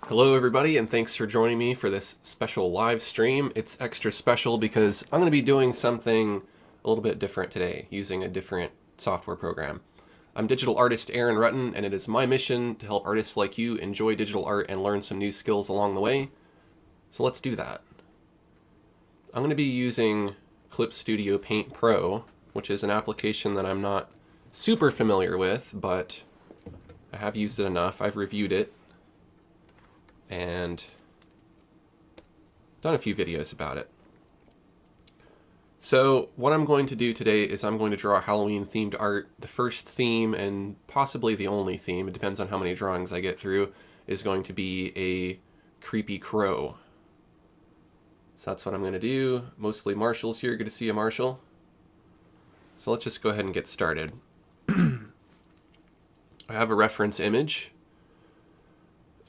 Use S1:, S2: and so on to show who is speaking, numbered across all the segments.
S1: Hello everybody, and thanks for joining me for this special live stream. It's extra special because I'm going to be doing something a little bit different today, using a different software program. I'm digital artist Aaron Rutten, and it is my mission to help artists like you enjoy digital art and learn some new skills along the way. So let's do that. I'm going to be using ClipStudio Paint Pro, which is an application that I'm not super familiar with, but I have used it enough. I've reviewed it and done a few videos about it. So what I'm going to do today is I'm going to draw Halloween themed art. The first theme, and possibly the only theme, it depends on how many drawings I get through, is going to be a creepy crow. So that's what I'm going to do. Mostly Marshall's here. Good to see you, Marshall. So let's just go ahead and get started. I have a reference image.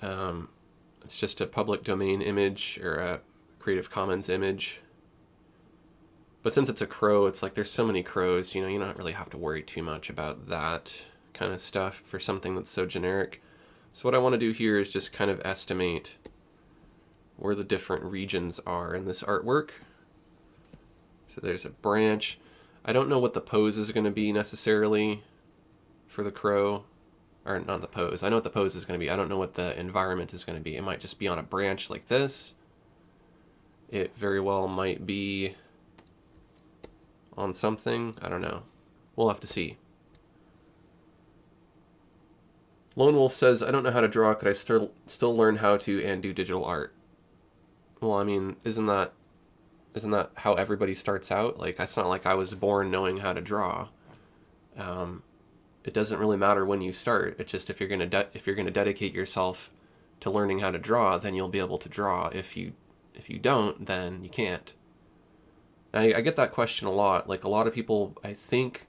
S1: It's just a public domain image or a Creative Commons image. But since it's a crow, it's like there's so many crows, you don't really have to worry too much about that kind of stuff for something that's so generic. So what I want to do here is just kind of estimate where the different regions are in this artwork. So there's a branch. I don't know what the pose is going to be necessarily for the crow. Or not the pose. I know what the pose is going to be. I don't know what the environment is going to be. It might just be on a branch like this. It very well might be on something. I don't know. We'll have to see. Lone Wolf says, I don't know how to draw. Could I still learn how to and do digital art? Well, I mean, isn't that how everybody starts out? Like, it's not like I was born knowing how to draw. It doesn't really matter when you start. It's just if you're gonna dedicate yourself to learning how to draw, then you'll be able to draw. If you don't, then you can't. I get that question a lot. Like a lot of people, I think.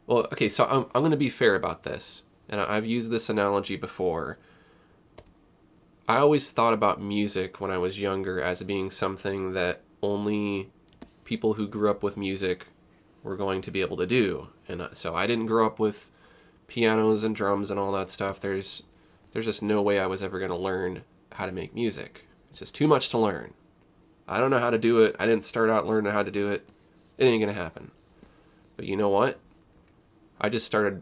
S1: Well, okay, so I'm going to be fair about this, and I've used this analogy before. I always thought about music when I was younger as being something that only people who grew up with music were going to be able to do. And so I didn't grow up with pianos and drums and all that stuff. There's just no way I was ever going to learn how to make music. It's just too much to learn. I don't know how to do it. I didn't start out learning how to do it. It ain't going to happen. But you know what? I just started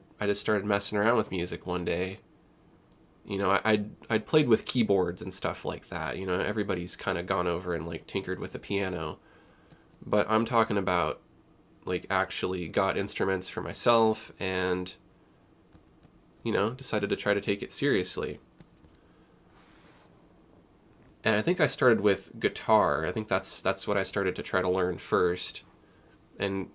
S1: messing around with music one day. I'd played with keyboards and stuff like that. Everybody's kind of gone over and like tinkered with a piano. But I'm talking about like actually got instruments for myself and decided to try to take it seriously. And I think I started with guitar. I think that's what I started to try to learn first. And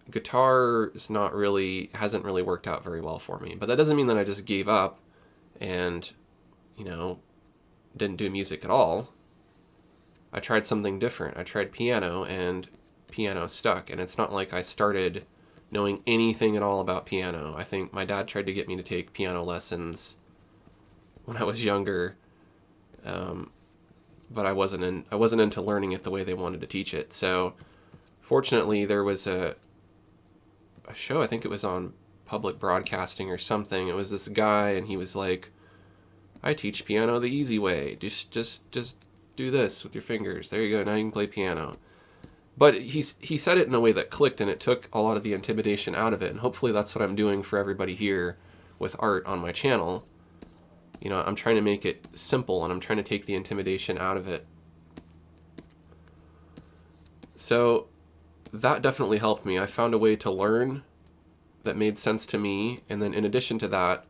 S1: guitar hasn't really worked out very well for me. But that doesn't mean that I just gave up and didn't do music at all. I tried something different. I tried piano, and piano stuck. And it's not like I started knowing anything at all about piano. I think my dad tried to get me to take piano lessons when I was younger, but I wasn't into learning it the way they wanted to teach it. So fortunately, there was a show, I think it was on public broadcasting or something. It was this guy, and he was like, I teach piano the easy way. Just do this with your fingers. There you go. Now you can play piano. But he said it in a way that clicked, and it took a lot of the intimidation out of it. And hopefully that's what I'm doing for everybody here with art on my channel. I'm trying to make it simple, and I'm trying to take the intimidation out of it. So that definitely helped me. I found a way to learn that made sense to me. And then in addition to that,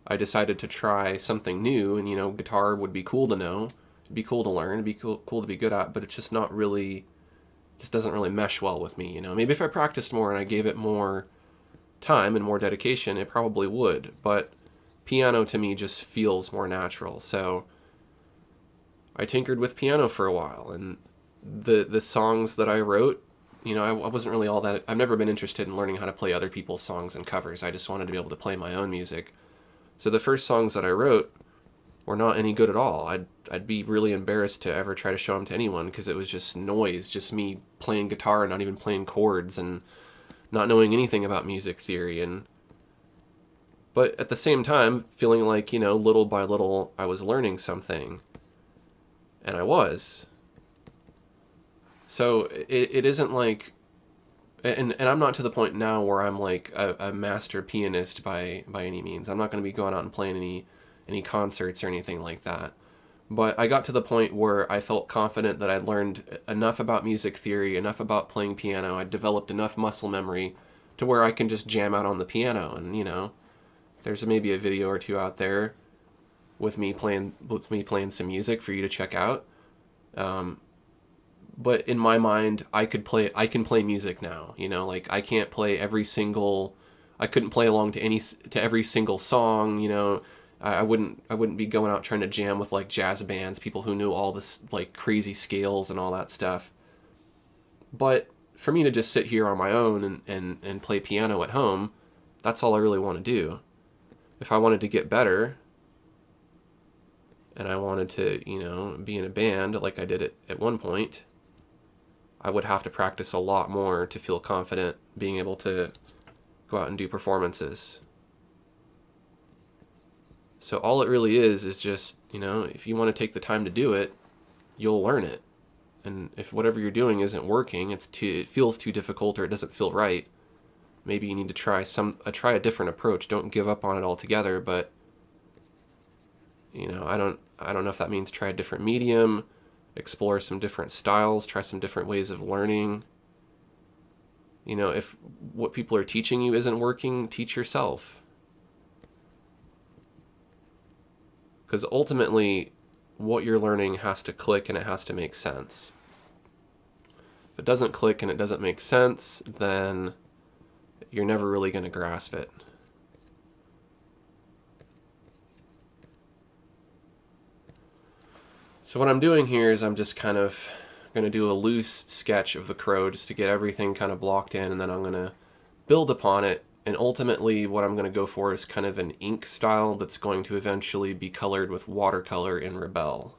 S1: I decided to try something new. And, guitar would be cool to know. It'd be cool to learn. It'd be cool to be good at. But it's just not really... just doesn't really mesh well with me. Maybe if I practiced more and I gave it more time and more dedication, it probably would. But piano to me just feels more natural. So I tinkered with piano for a while, and the songs that I wrote, I wasn't really all that... I've never been interested in learning how to play other people's songs and covers. I just wanted to be able to play my own music. So the first songs that I wrote were not any good at all. I'd be really embarrassed to ever try to show them to anyone because it was just noise, just me playing guitar and not even playing chords and not knowing anything about music theory. And but at the same time feeling like, you know, little by little I was learning something, and I was. So it isn't like, and I'm not to the point now where I'm like a master pianist by any means. I'm not going to be going out and playing any concerts or anything like that. But I got to the point where I felt confident that I'd learned enough about music theory, enough about playing piano. I'd developed enough muscle memory to where I can just jam out on the piano. And, you know, there's maybe a video or two out there with me playing some music for you to check out. But in my mind, I can play music now. You know, like I can't play I couldn't play along to every single song. You know, I wouldn't be going out trying to jam with like jazz bands, people who knew all this like crazy scales and all that stuff. But for me to just sit here on my own and play piano at home, that's all I really want to do. If I wanted to get better and I wanted to, you know, be in a band like I did at one point, I would have to practice a lot more to feel confident being able to go out and do performances. So all it really is just, you know, if you want to take the time to do it, you'll learn it. And if whatever you're doing isn't working, it feels too difficult or it doesn't feel right, maybe you need to try a different approach. Don't give up on it altogether, but you know, I don't know if that means try a different medium, explore some different styles, try some different ways of learning. You know, if what people are teaching you isn't working, teach yourself. Because ultimately, what you're learning has to click and it has to make sense. If it doesn't click and it doesn't make sense, then you're never really going to grasp it. So what I'm doing here is I'm just kind of going to do a loose sketch of the crow just to get everything kind of blocked in, and then I'm going to build upon it. And ultimately what I'm going to go for is kind of an ink style that's going to eventually be colored with watercolor in Rebelle.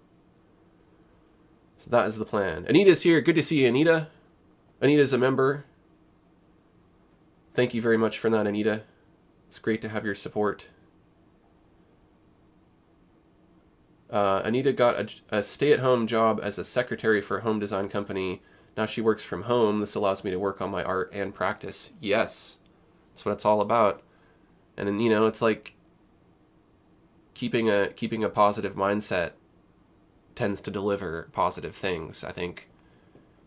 S1: So that is the plan. Anita's here. Good to see you, Anita. Anita's a member. Thank you very much for that, Anita. It's great to have your support. Anita got a stay-at-home job as a secretary for a home design company. Now she works from home. This allows me to work on my art and practice. Yes, that's what it's all about. And you know, it's like keeping a positive mindset tends to deliver positive things. I think,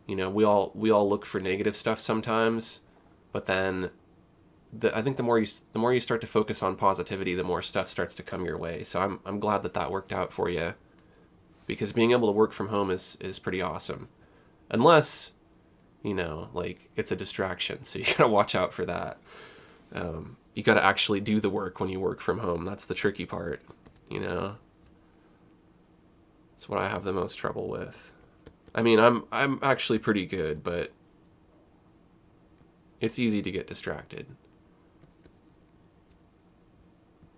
S1: you know, we all look for negative stuff sometimes, but then I think the more you start to focus on positivity, the more stuff starts to come your way. So I'm glad that worked out for you, because being able to work from home is pretty awesome, unless, you know, like it's a distraction. So you gotta watch out for that. You gotta actually do the work when you work from home. That's the tricky part, you know. That's what I have the most trouble with. I mean, I'm actually pretty good, but it's easy to get distracted.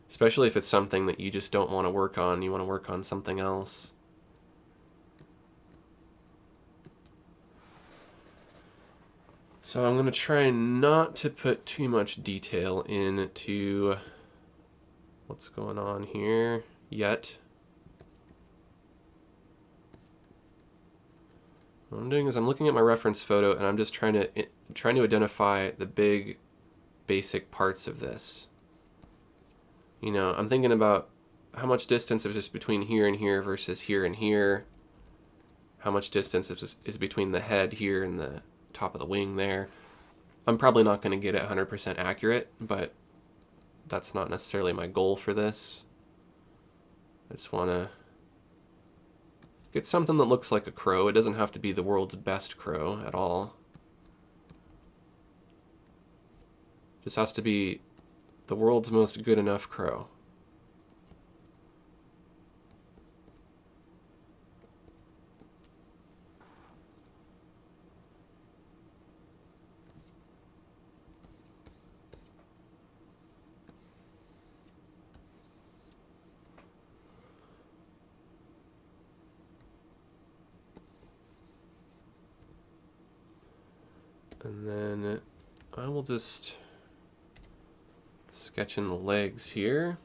S1: Especially if it's something that you just don't want to work on, you want to work on something else. So I'm going to try not to put too much detail into what's going on here yet. What I'm doing is I'm looking at my reference photo and I'm just trying to identify the big basic parts of this. You know, I'm thinking about how much distance is just between here and here versus here and here. How much distance is between the head here and the top of the wing there. I'm probably not going to get it 100% accurate, but that's not necessarily my goal for this. I just want to get something that looks like a crow. It doesn't have to be the world's best crow at all. It just has to be the world's most good enough crow. And then I will just Sketching the legs here.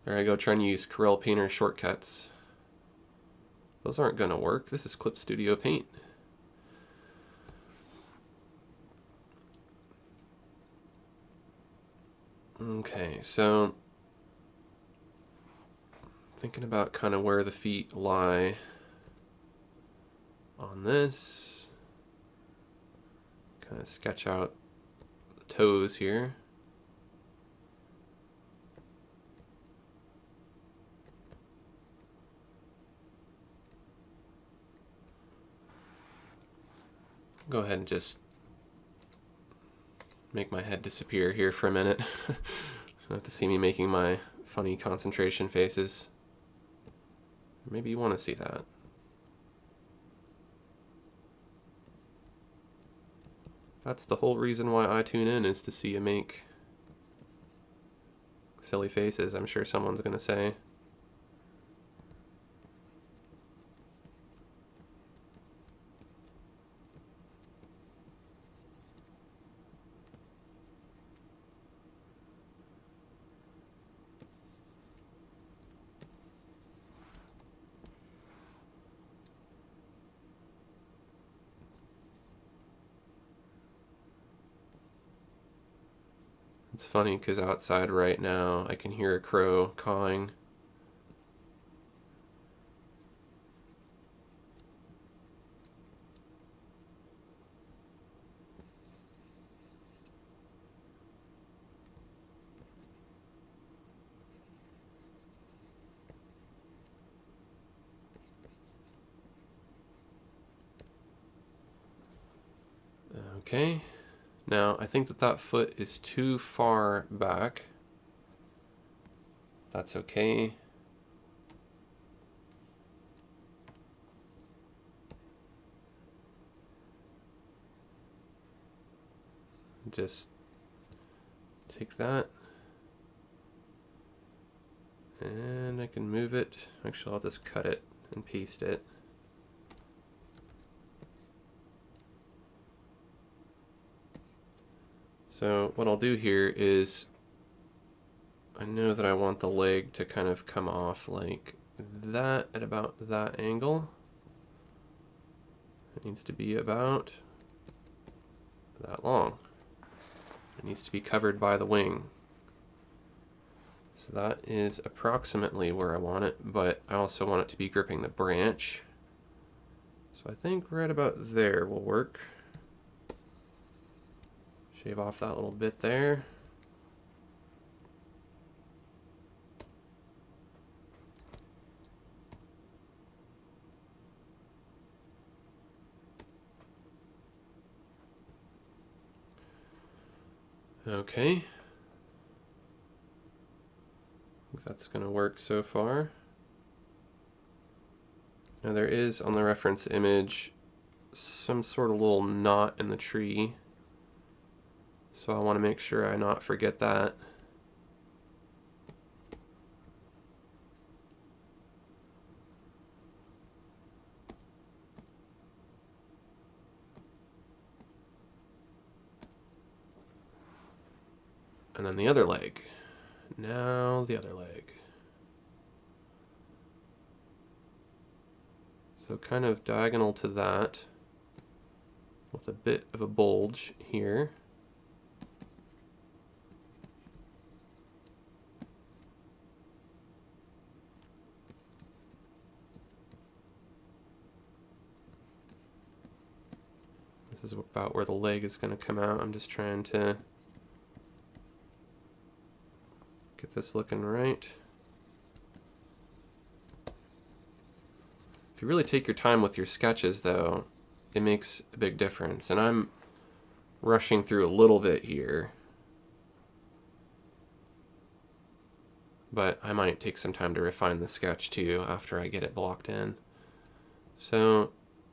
S1: There I go, trying to use Corel Painter shortcuts. Those aren't going to work. This is ClipStudio Paint. Okay, so thinking about kind of where the feet lie on this. Kind of sketch out the toes here. Go ahead and just make my head disappear here for a minute. So you have to see me making my funny concentration faces. Maybe you want to see that. That's the whole reason why I tune in, is to see you make silly faces, I'm sure someone's going to say. It's funny because outside right now I can hear a crow cawing. Okay. Now, I think that that foot is too far back. That's okay. Just take that. And I can move it. Actually, I'll just cut it and paste it. So what I'll do here is, I know that I want the leg to kind of come off like that at about that angle. It needs to be about that long. It needs to be covered by the wing. So that is approximately where I want it, but I also want it to be gripping the branch. So I think right about there will work. Shave off that little bit there. Okay. I think that's going to work so far. Now there is on the reference image some sort of little knot in the tree. So I want to make sure I not forget that. And then the other leg. Now the other leg. So kind of diagonal to that, with a bit of a bulge here. This is about where the leg is going to come out. I'm just trying to get this looking right. If you really take your time with your sketches, though, it makes a big difference. And I'm rushing through a little bit here, but I might take some time to refine the sketch too after I get it blocked in. So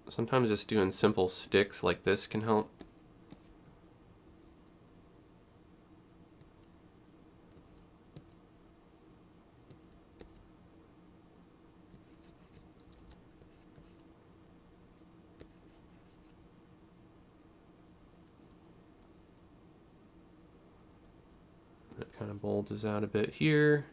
S1: sometimes just doing simple sticks like this can help. Kind of bulges out a bit here.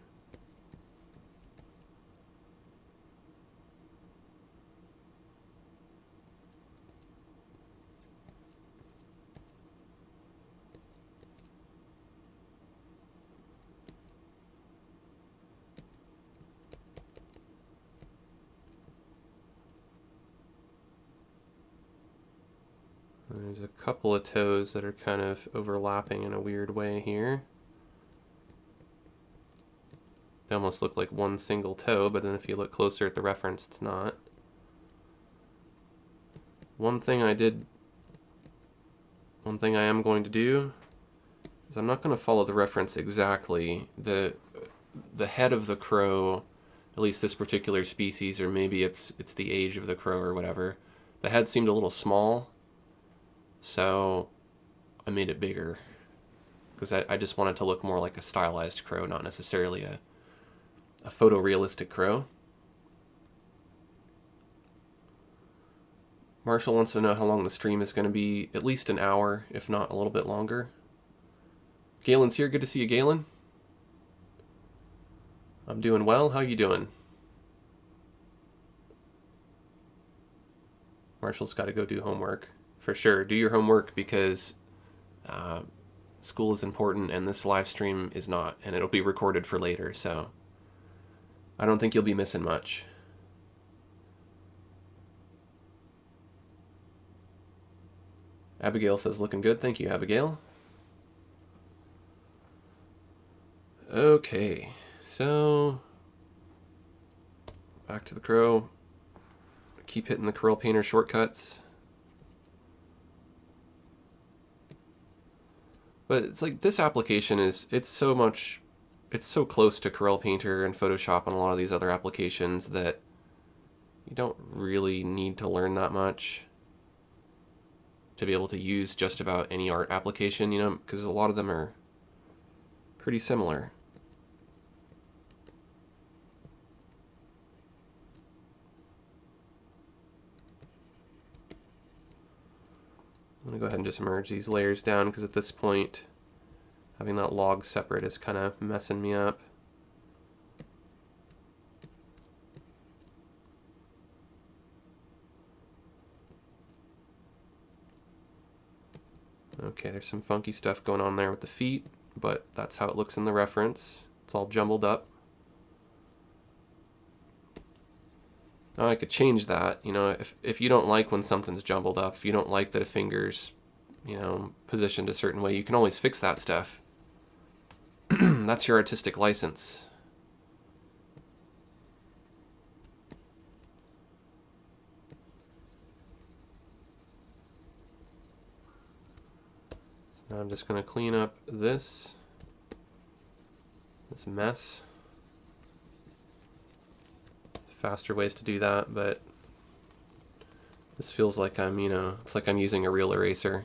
S1: There's a couple of toes that are kind of overlapping in a weird way here. They almost look like one single toe, but then if you look closer at the reference, it's not. One thing I am going to do is I'm not going to follow the reference exactly. The head of the crow, at least this particular species, or maybe it's the age of the crow or whatever, the head seemed a little small, so I made it bigger because I just wanted to look more like a stylized crow, not necessarily a photorealistic crow. Marshall wants to know how long the stream is going to be. At least an hour, if not a little bit longer. Galen's here. Good to see you, Galen. I'm doing well. How you doing? Marshall's got to go do homework. For sure. Do your homework because school is important and this live stream is not. And it'll be recorded for later, so I don't think you'll be missing much. Abigail says, looking good. Thank you, Abigail. Okay, so back to the crow. Keep hitting the Corel Painter shortcuts. But it's like this application it's so close to Corel Painter and Photoshop and a lot of these other applications that you don't really need to learn that much to be able to use just about any art application, you know, because a lot of them are pretty similar. I'm going to go ahead and just merge these layers down because at this point having that log separate is kind of messing me up. Okay, there's some funky stuff going on there with the feet, but that's how it looks in the reference. It's all jumbled up. Now I could change that, you know, if you don't like when something's jumbled up, if you don't like that a finger's, you know, positioned a certain way, you can always fix that stuff. That's your artistic license. So now I'm just going to clean up this mess. Faster ways to do that, but this feels like I'm, you know, it's like I'm using a real eraser.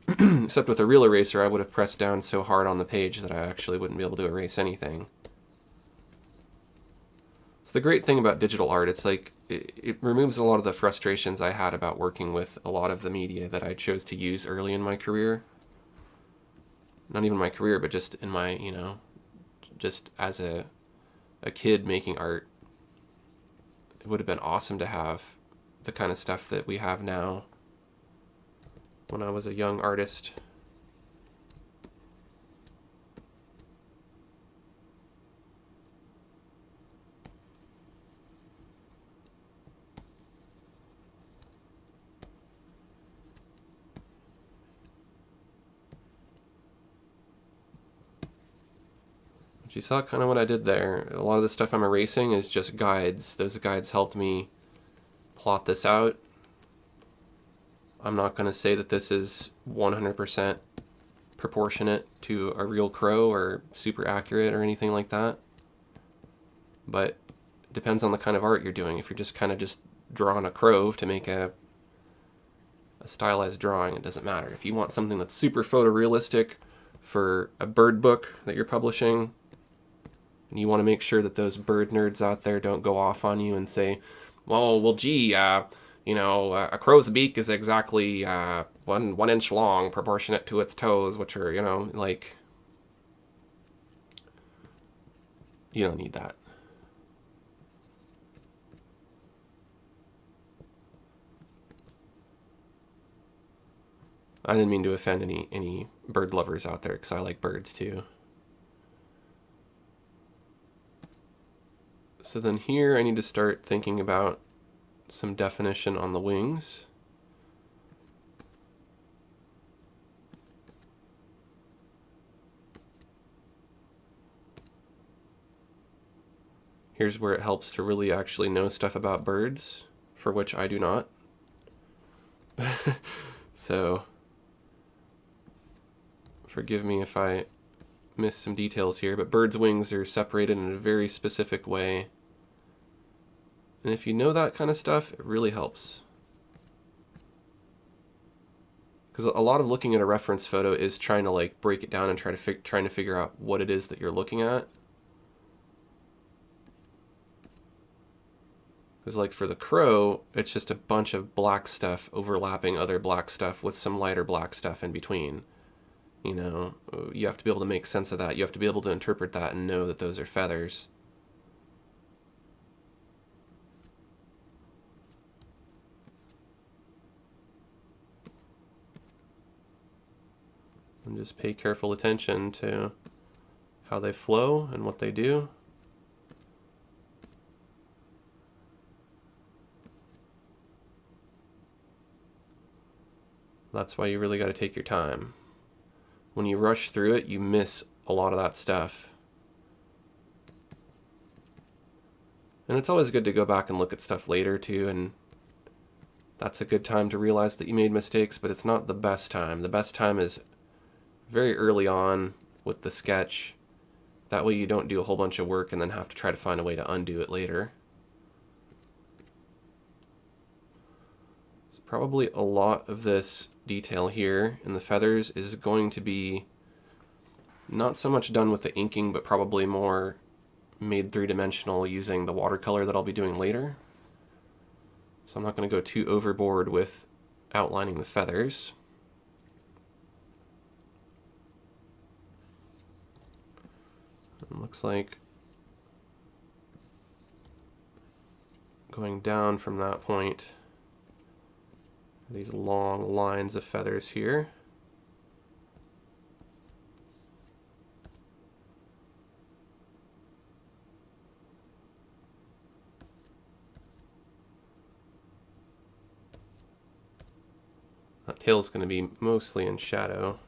S1: Except with a real eraser, I would have pressed down so hard on the page that I actually wouldn't be able to erase anything. It's the great thing about digital art. It's like it removes a lot of the frustrations I had about working with a lot of the media that I chose to use early in my career. Not even my career, but just in my, you know, just as a kid making art. It would have been awesome to have the kind of stuff that we have now when I was a young artist. You saw kind of what I did there. A lot of the stuff I'm erasing is just guides. Those guides helped me plot this out. I'm not going to say that this is 100% proportionate to a real crow or super accurate or anything like that. But it depends on the kind of art you're doing. If you're just kind of just drawing a crow to make a stylized drawing, it doesn't matter. If you want something that's super photorealistic for a bird book that you're publishing, and you want to make sure that those bird nerds out there don't go off on you and say, well, gee, you know, a crow's beak is exactly 1 inch long, proportionate to its toes, which are, you know, like, You don't need that. I didn't mean to offend any bird lovers out there, because I like birds too. So then here I need to start thinking about some definition on the wings. Here's where it helps to really actually know stuff about birds, for which I do not. So forgive me if I miss some details here, but birds' wings are separated in a very specific way. And if you know that kind of stuff, it really helps. Because a lot of looking at a reference photo is trying to like break it down and trying to figure out what it is that you're looking at. Because like for the crow, it's just a bunch of black stuff overlapping other black stuff with some lighter black stuff in between. You know, you have to be able to make sense of that. You have to be able to interpret that and know that those are feathers. And just pay careful attention to how they flow and what they do. That's why you really got to take your time. When you rush through it, you miss a lot of that stuff. And it's always good to go back and look at stuff later too, and that's a good time to realize that you made mistakes, but it's not the best time. The best time is very early on with the sketch. That way you don't do a whole bunch of work and then have to try to find a way to undo it later. So probably a lot of this detail here in the feathers is going to be not so much done with the inking, but probably more made three-dimensional using the watercolor that I'll be doing later. So I'm not going to go too overboard with outlining the feathers. It looks like going down from that point, these long lines of feathers here. That tail's going to be mostly in shadow,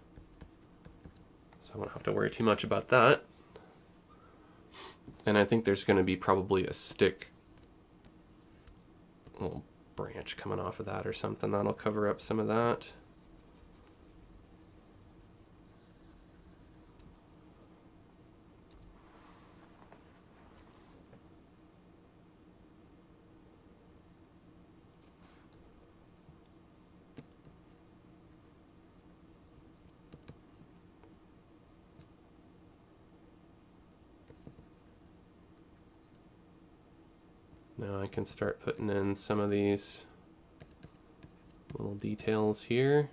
S1: so I won't have to worry too much about that. And I think there's going to be probably a stick, little branch coming off of that or something. That'll cover up some of that. Now I can start putting in some of these little details here.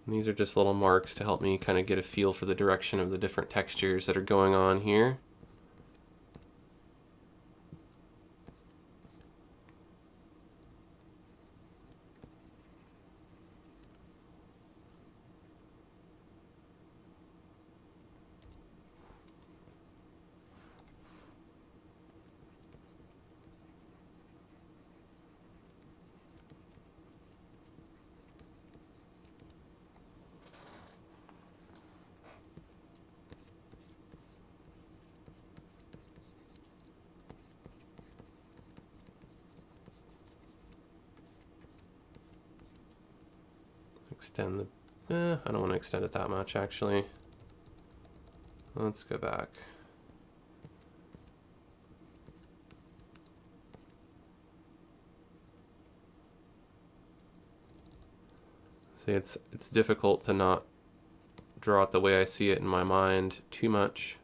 S1: And these are just little marks to help me kind of get a feel for the direction of the different textures that are going on here. Extend the, I don't want to extend it that much actually. Let's go back. See, it's difficult to not draw it the way I see it in my mind too much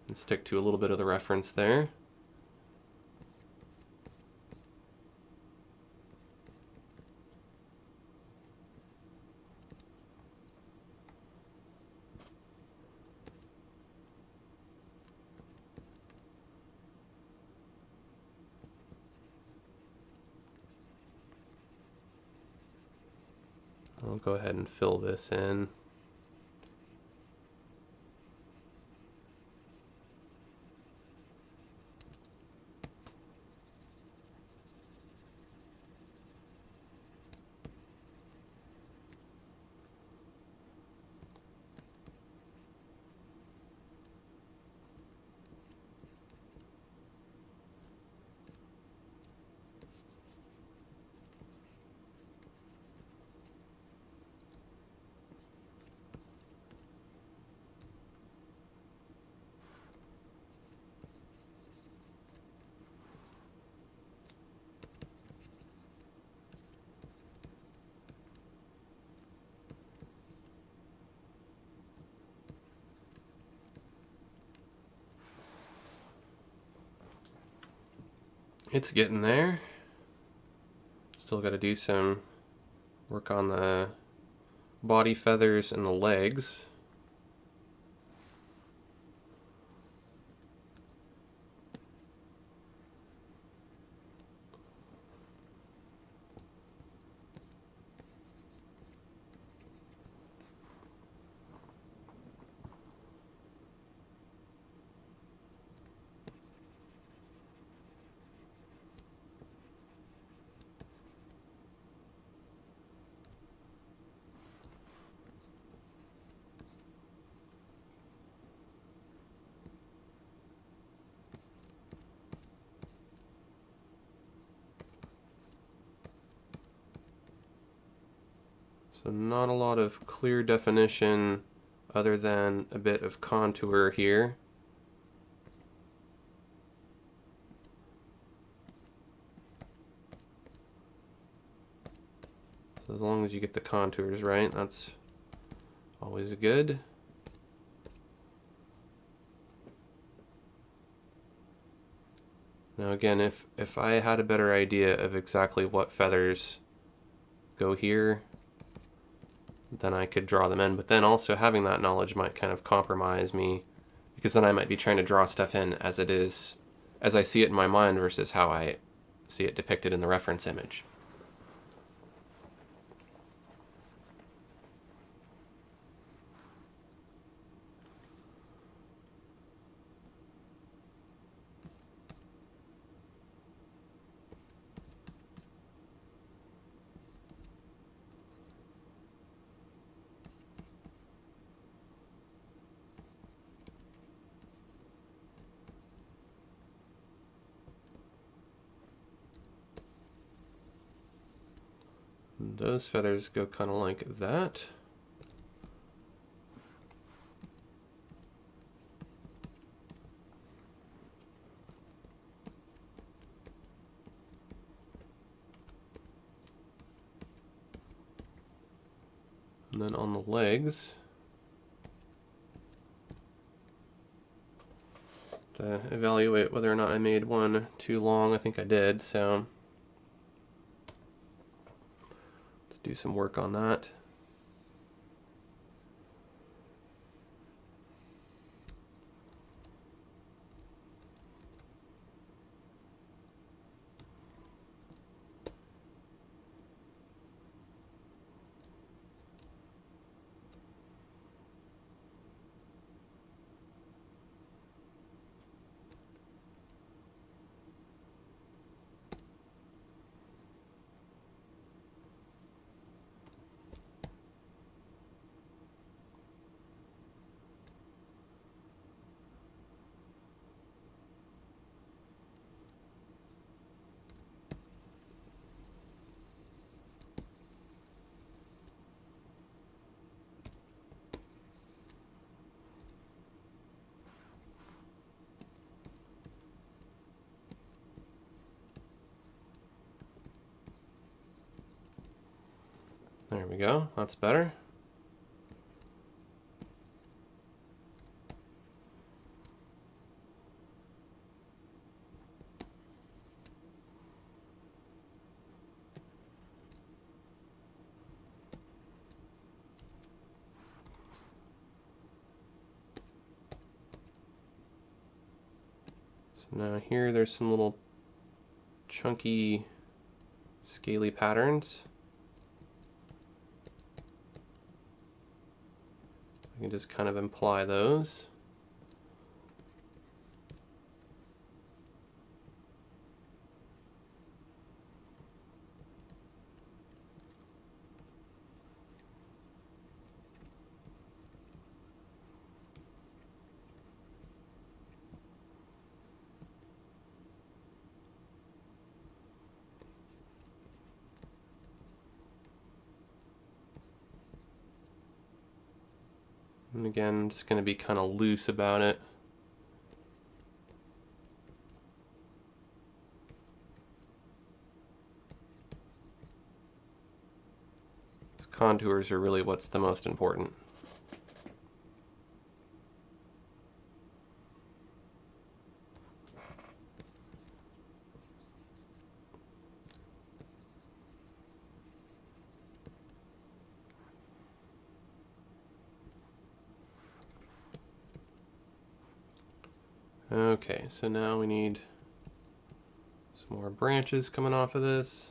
S1: and stick to a little bit of the reference there. I'll go ahead and fill this in. It's getting there. Still got to do some work on the body feathers and the legs. So not a lot of clear definition other than a bit of contour here. So as long as you get the contours right, that's always good. Now again, if I had a better idea of exactly what feathers go here, then I could draw them in. But then also having that knowledge might kind of compromise me, because then I might be trying to draw stuff in as it is, as I see it in my mind versus how I see it depicted in the reference image. Those feathers go kind of like that. And then on the legs, to evaluate whether or not I made one too long, I think I did, so let's do some work on that. There we go, that's better. So now here there's some little chunky, scaly patterns. I can just kind of imply those. And again, I'm just going to be kind of loose about it. These contours are really what's the most important. Okay, so now we need some more branches coming off of this.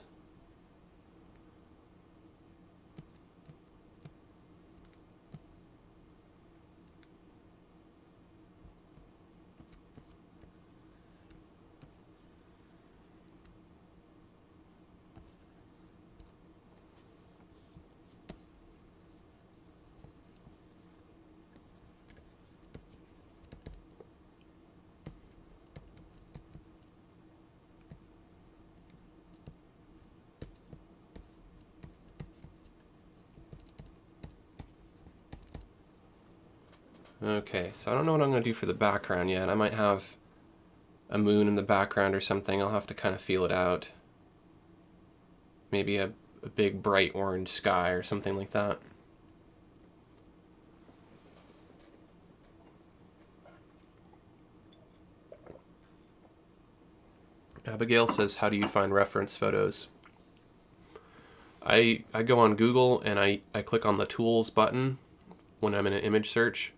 S1: Okay, so I don't know what I'm going to do for the background yet. I might have a moon in the background or something. I'll have to kind of feel it out. Maybe a big bright orange sky or something like that. Abigail says, how do you find reference photos? I go on Google and I click on the tools button when I'm in an image search,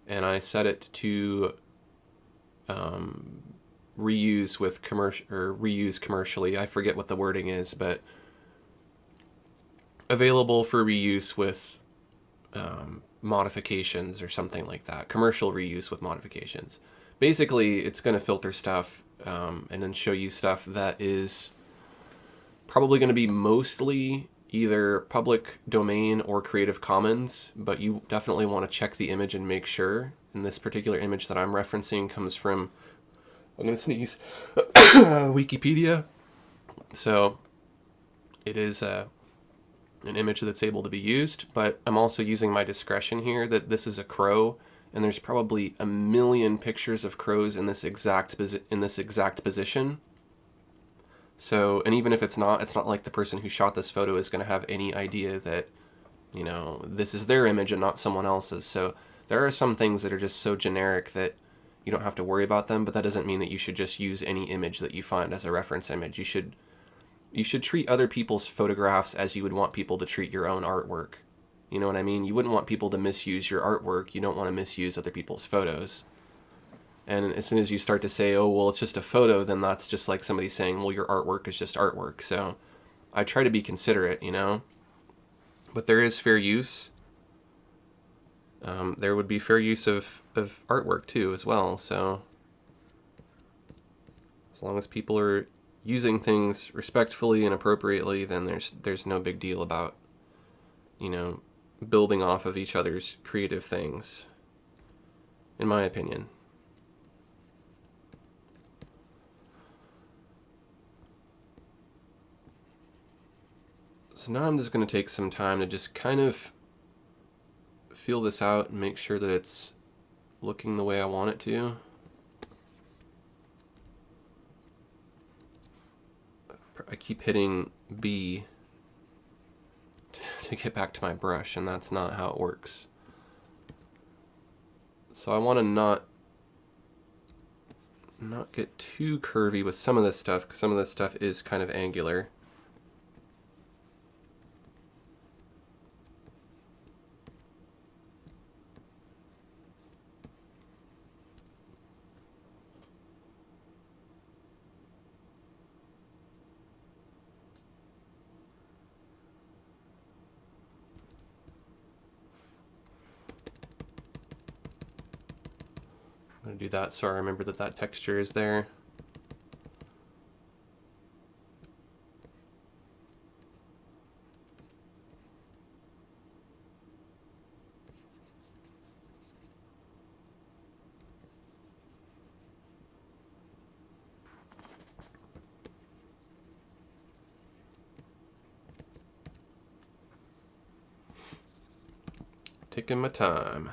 S1: and I set it to reuse with reuse commercially. I forget what the wording is, but available for reuse with modifications or something like that. Commercial reuse with modifications. Basically, it's going to filter stuff and then show you stuff that is probably going to be mostly either public domain or Creative Commons, but you definitely want to check the image and make sure. And this particular image that I'm referencing comes from, I'm going to sneeze, Wikipedia. So it is an image that's able to be used, but I'm also using my discretion here that this is a crow, and there's probably a million pictures of crows in this exact position. So, and even if it's not like the person who shot this photo is going to have any idea that, you know, this is their image and not someone else's. So there are some things that are just so generic that you don't have to worry about them, but that doesn't mean that you should just use any image that you find as a reference image. You should treat other people's photographs as you would want people to treat your own artwork. You know what I mean? You wouldn't want people to misuse your artwork. You don't want to misuse other people's photos. And as soon as you start to say, oh, well, it's just a photo, then that's just like somebody saying, well, your artwork is just artwork. So I try to be considerate, you know? But there is fair use. There would be fair use of artwork, too, as well. So as long as people are using things respectfully and appropriately, then there's no big deal about, you know, building off of each other's creative things, in my opinion. So now I'm just going to take some time to just kind of feel this out and make sure that it's looking the way I want it to. I keep hitting B to get back to my brush, and that's not how it works. So I want to not get too curvy with some of this stuff, because some of this stuff is kind of angular. I'm going to do that so I remember that that texture is there. Taking my time.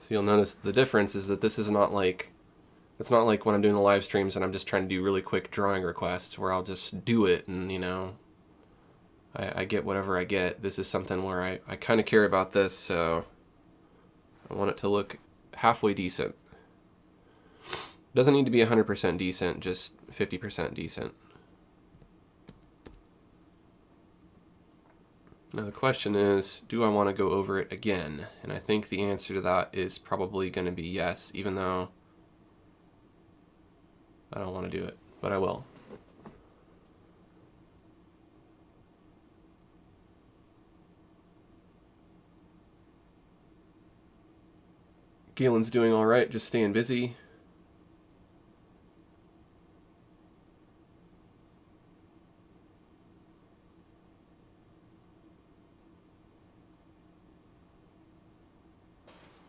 S1: So you'll notice the difference is that this is not like, it's not like when I'm doing the live streams and I'm just trying to do really quick drawing requests where I'll just do it and, you know, I get whatever I get. This is something where I kind of care about this, so I want it to look halfway decent. Doesn't need to be 100% decent, just 50% decent. Now the question is, do I want to go over it again? And I think the answer to that is probably going to be yes, even though I don't want to do it, but I will. Galen's doing all right, just staying busy.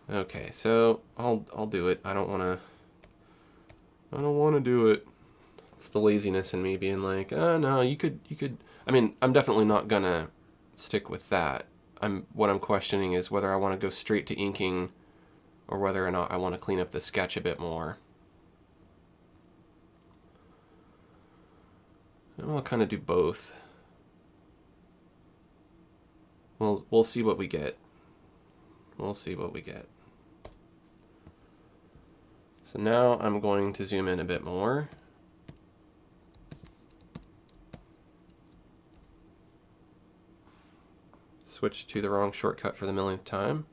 S1: Okay, so I'll do it. I don't want to do it. It's the laziness in me being like, oh no, you could. I mean, I'm definitely not gonna stick with that. What I'm questioning is whether I want to go straight to inking or whether or not I want to clean up the sketch a bit more. And I'll kind of do both. We'll see what we get. We'll see what we get. So now I'm going to zoom in a bit more. Switch to the wrong shortcut for the millionth time.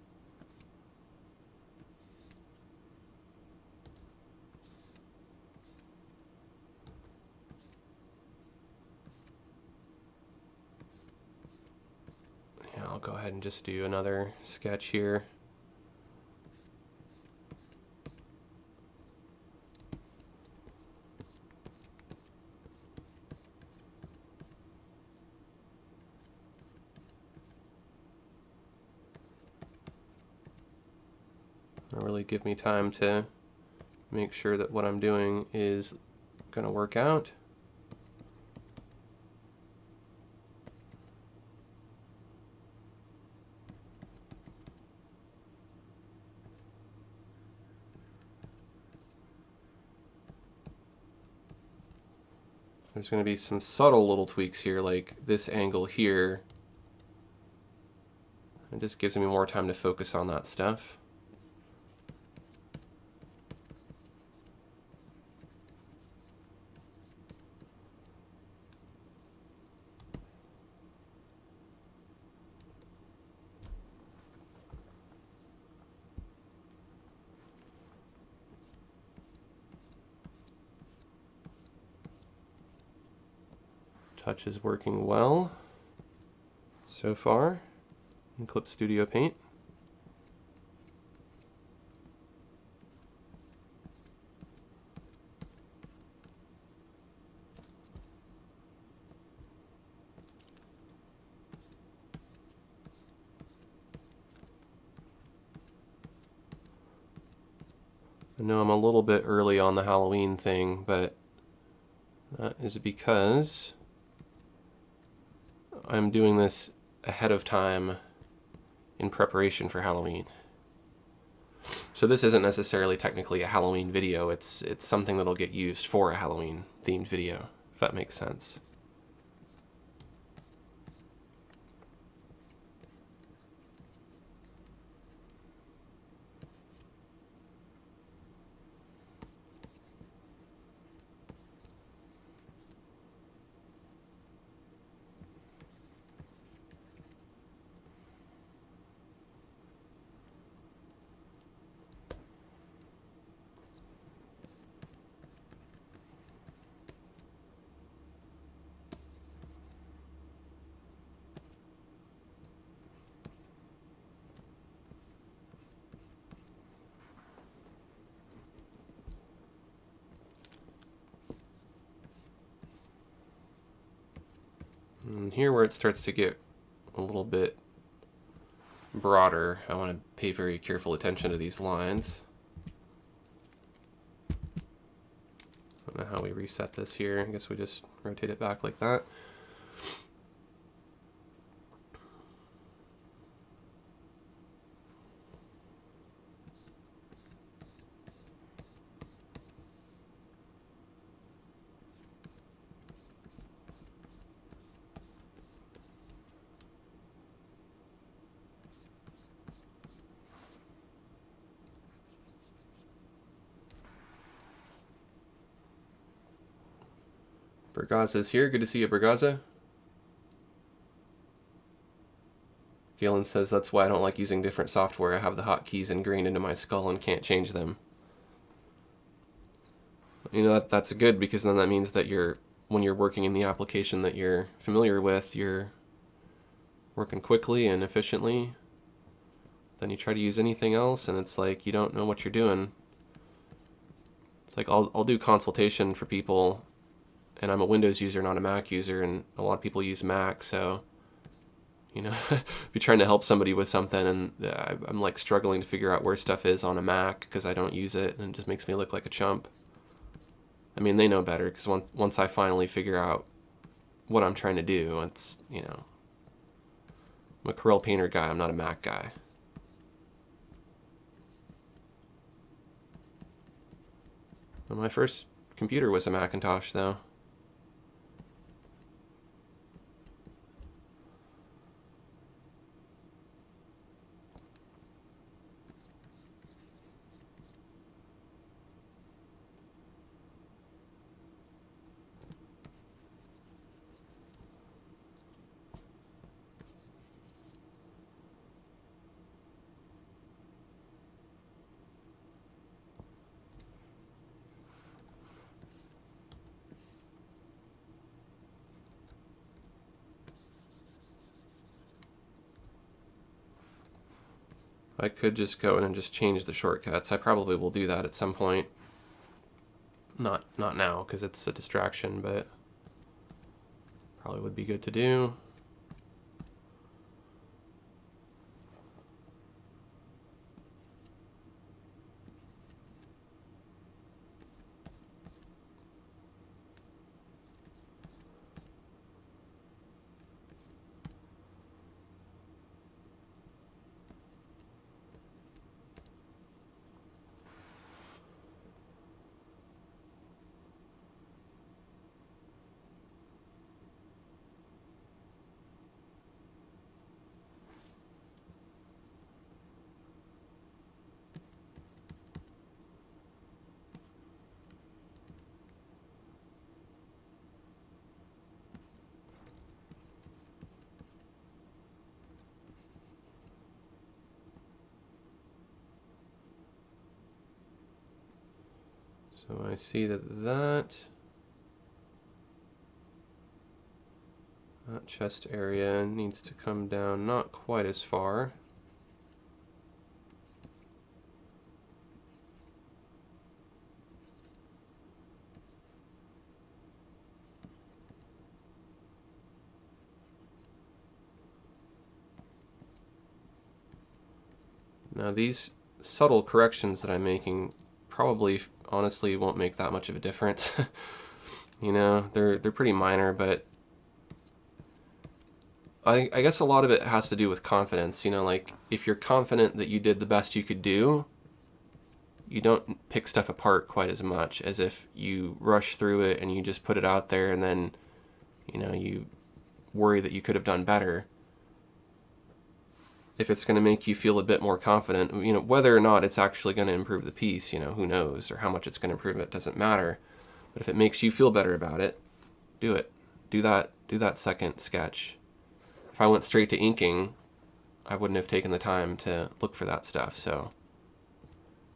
S1: Yeah, I'll go ahead and just do another sketch here. It'll really give me time to make sure that what I'm doing is going to work out. There's going to be some subtle little tweaks here, like this angle here. It just gives me more time to focus on that stuff. Touch is working well so far in ClipStudio Paint. I know I'm a little bit early on the Halloween thing, but that is because I'm doing this ahead of time in preparation for Halloween. So this isn't necessarily technically a Halloween video, it's something that'll get used for a Halloween themed video, if that makes sense. And here where it starts to get a little bit broader, I want to pay very careful attention to these lines. I don't know how we reset this here. I guess we just rotate it back like that. Bergaza's here. Good to see you, Bergaza. Galen says that's why I don't like using different software. I have the hotkeys ingrained into my skull and can't change them. You know, that's good, because then that means that when you're working in the application that you're familiar with, you're working quickly and efficiently. Then you try to use anything else and it's like you don't know what you're doing. It's like I'll do consultation for people, and I'm a Windows user, not a Mac user, and a lot of people use Mac, so you know, if you're trying to help somebody with something and I'm like struggling to figure out where stuff is on a Mac because I don't use it, and it just makes me look like a chump. I mean, they know better, because once I finally figure out what I'm trying to do, it's, you know, I'm a Corel Painter guy, I'm not a Mac guy. Well, my first computer was a Macintosh, though. I could just go in and just change the shortcuts. I probably will do that at some point. Not now, because it's a distraction, but probably would be good to do. So I see that chest area needs to come down not quite as far. Now these subtle corrections that I'm making probably honestly won't make that much of a difference. You know, they're pretty minor, but I guess a lot of it has to do with confidence. You know, like if you're confident that you did the best you could do, you don't pick stuff apart quite as much as if you rush through it and you just put it out there and then, you know, you worry that you could have done better. If it's going to make you feel a bit more confident, you know, whether or not it's actually going to improve the piece, you know, who knows, or how much it's going to improve it doesn't matter. But if it makes you feel better about it, do it. Do that second sketch. If I went straight to inking, I wouldn't have taken the time to look for that stuff. So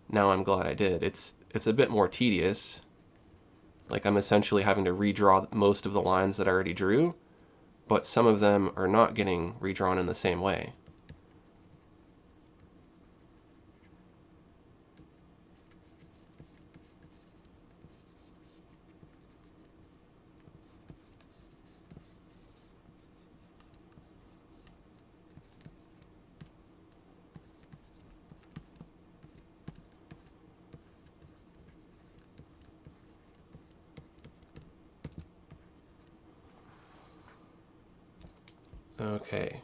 S1: now I'm glad I did. It's a bit more tedious. Like I'm essentially having to redraw most of the lines that I already drew, but some of them are not getting redrawn in the same way. Okay.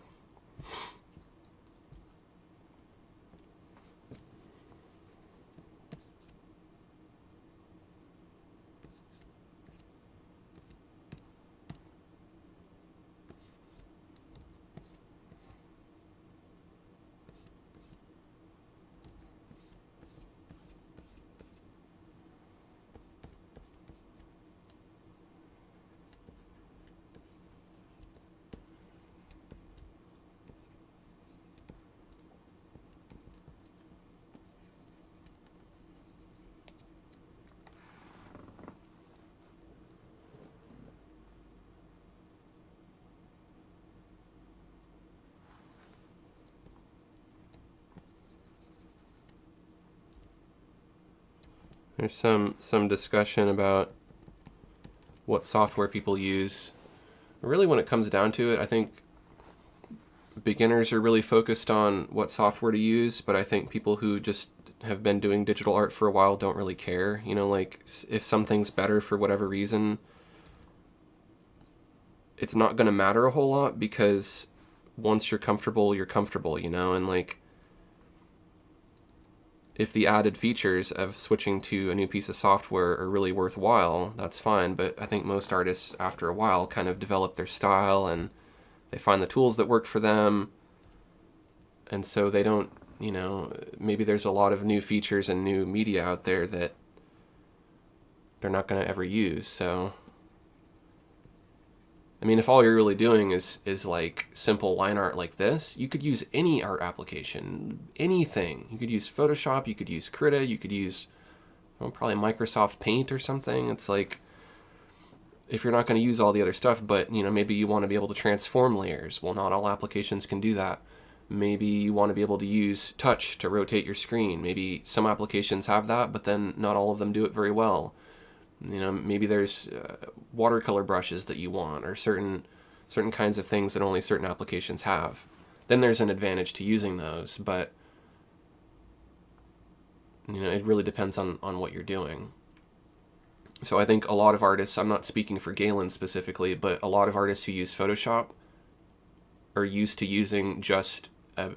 S1: There's some discussion about what software people use. Really, when it comes down to it, I think beginners are really focused on what software to use, but I think people who just have been doing digital art for a while don't really care. You know, like if something's better for whatever reason, it's not going to matter a whole lot because once you're comfortable, you know, and like if the added features of switching to a new piece of software are really worthwhile, that's fine. But I think most artists, after a while, kind of develop their style and they find the tools that work for them. And so they don't, you know, maybe there's a lot of new features and new media out there that they're not going to ever use. So, I mean, if all you're really doing is like simple line art like this, you could use any art application, anything. You could use Photoshop, you could use Krita, you could use, well, probably Microsoft Paint or something. It's like, if you're not going to use all the other stuff, but, you know, maybe you want to be able to transform layers. Well, not all applications can do that. Maybe you want to be able to use touch to rotate your screen. Maybe some applications have that, but then not all of them do it very well. You know, maybe there's watercolor brushes that you want, or certain kinds of things that only certain applications have. Then there's an advantage to using those, but you know, it really depends on what you're doing. So I think a lot of artists, I'm not speaking for Galen specifically, but a lot of artists who use Photoshop are used to using just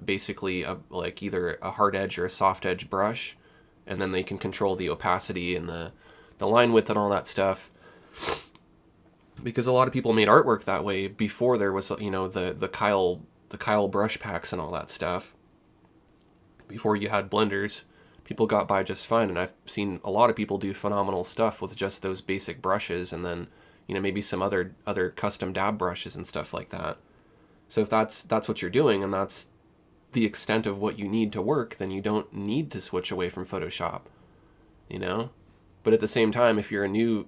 S1: basically like either a hard edge or a soft edge brush, and then they can control the opacity and the line width and all that stuff. Because a lot of people made artwork that way before there was, you know, the Kyle brush packs and all that stuff. Before you had blenders, people got by just fine, and I've seen a lot of people do phenomenal stuff with just those basic brushes, and then, you know, maybe some other custom dab brushes and stuff like that. So if that's what you're doing, and that's the extent of what you need to work, then you don't need to switch away from Photoshop, you know? But at the same time, if you're a new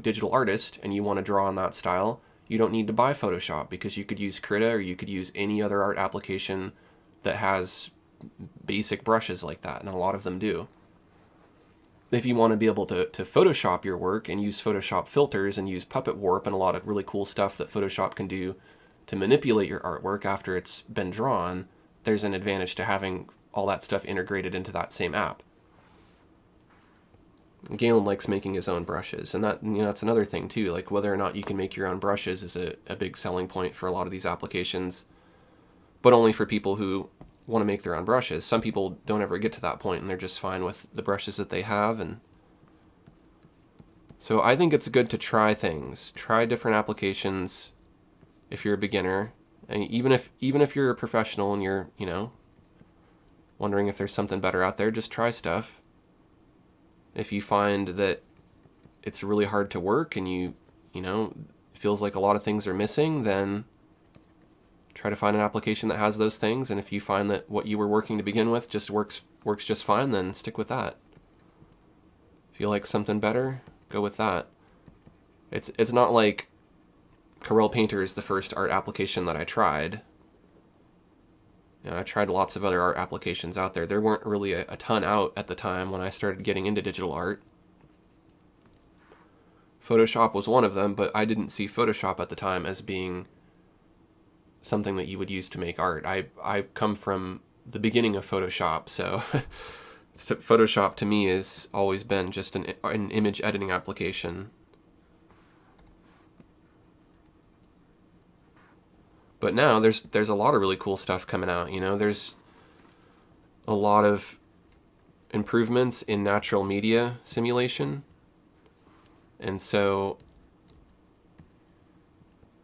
S1: digital artist and you want to draw on that style, you don't need to buy Photoshop, because you could use Krita, or you could use any other art application that has basic brushes like that, and a lot of them do. If you want to be able to Photoshop your work and use Photoshop filters and use Puppet Warp and a lot of really cool stuff that Photoshop can do to manipulate your artwork after it's been drawn, there's an advantage to having all that stuff integrated into that same app. Galen likes making his own brushes, and that, you know, that's another thing too. Like, whether or not you can make your own brushes is a big selling point for a lot of these applications, but only for people who want to make their own brushes. Some people don't ever get to that point, and they're just fine with the brushes that they have. And so I think it's good to try things, try different applications if you're a beginner, and even if you're a professional and you're, you know, wondering if there's something better out there, just try stuff. If you find that it's really hard to work and you know, feels like a lot of things are missing, then try to find an application that has those things. And if you find that what you were working to begin with just works just fine, then stick with that. If you like something better, go with that. It's not like Corel Painter is the first art application that I tried. You know, I tried lots of other art applications out there. There weren't really a ton out at the time when I started getting into digital art. Photoshop was one of them, but I didn't see Photoshop at the time as being something that you would use to make art. I come from the beginning of Photoshop, so Photoshop to me has always been just an image editing application. But now there's a lot of really cool stuff coming out. You know, there's a lot of improvements in natural media simulation. And so,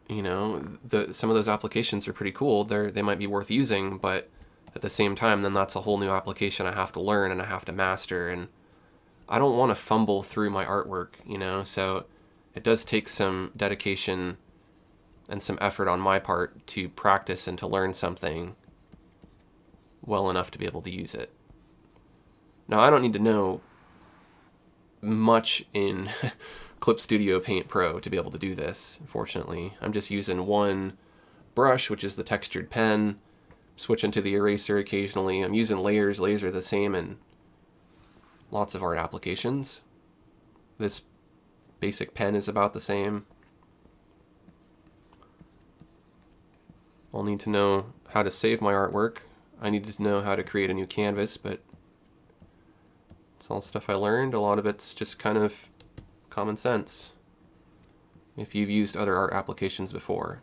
S1: you know, some of those applications are pretty cool. They might be worth using, but at the same time, then that's a whole new application I have to learn and I have to master. And I don't want to fumble through my artwork, you know, so it does take some dedication and some effort on my part to practice and to learn something well enough to be able to use it. Now, I don't need to know much in ClipStudio Paint Pro to be able to do this, fortunately. I'm just using one brush, which is the textured pen, switching to the eraser occasionally. I'm using layers. Layers are the same in lots of art applications. This basic pen is about the same. I'll need to know how to save my artwork. I needed to know how to create a new canvas, but it's all stuff I learned. A lot of it's just kind of common sense if you've used other art applications before.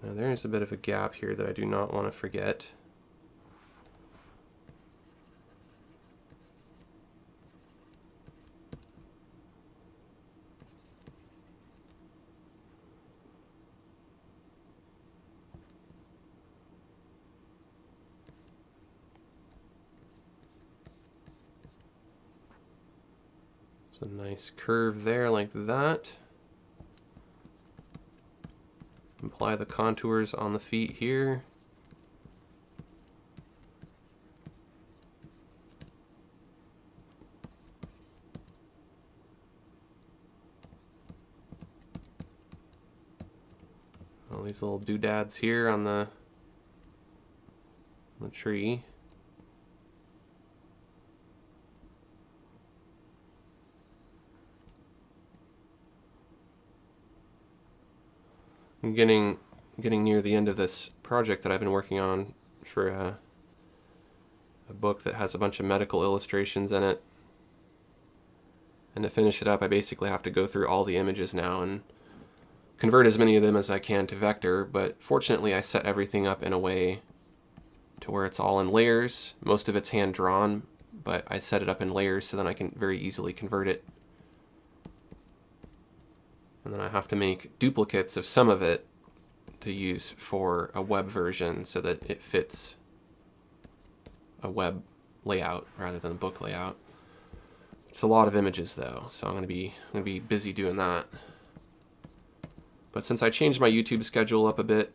S1: Now there's a bit of a gap here that I do not want to forget. There's a nice curve there like that. Apply the contours on the feet here. All these little doodads here on the tree. I'm getting near the end of this project that I've been working on for a book that has a bunch of medical illustrations in it. And to finish it up, I basically have to go through all the images now and convert as many of them as I can to vector, but fortunately I set everything up in a way to where it's all in layers. Most of it's hand-drawn, but I set it up in layers so then I can very easily convert it. And then I have to make duplicates of some of it to use for a web version so that it fits a web layout rather than a book layout. It's a lot of images though, so I'm gonna be busy doing that. But since I changed my YouTube schedule up a bit,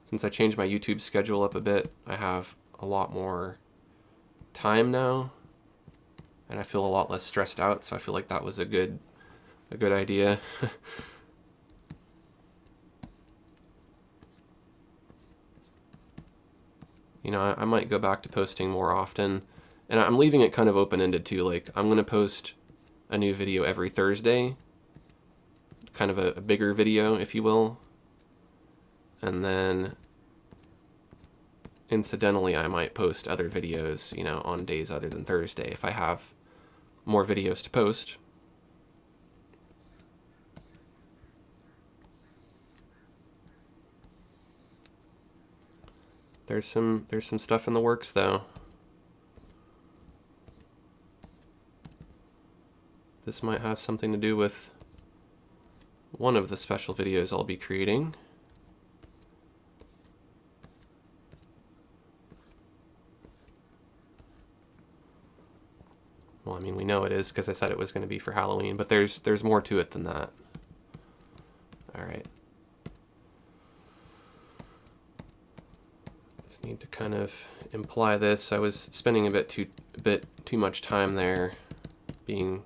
S1: since I changed my YouTube schedule up a bit, I have a lot more time now, and I feel a lot less stressed out. So I feel like that was a good idea. You know, I might go back to posting more often, and I'm leaving it kind of open-ended too. Like, I'm gonna post a new video every Thursday, kind of a bigger video, if you will, and then incidentally I might post other videos, you know, on days other than Thursday if I have more videos to post. There's some stuff in the works though. This might have something to do with one of the special videos I'll be creating. Well, I mean, we know it is because I said it was going to be for Halloween, but there's more to it than that. All right. Just need to kind of imply this. I was spending a bit too much time there being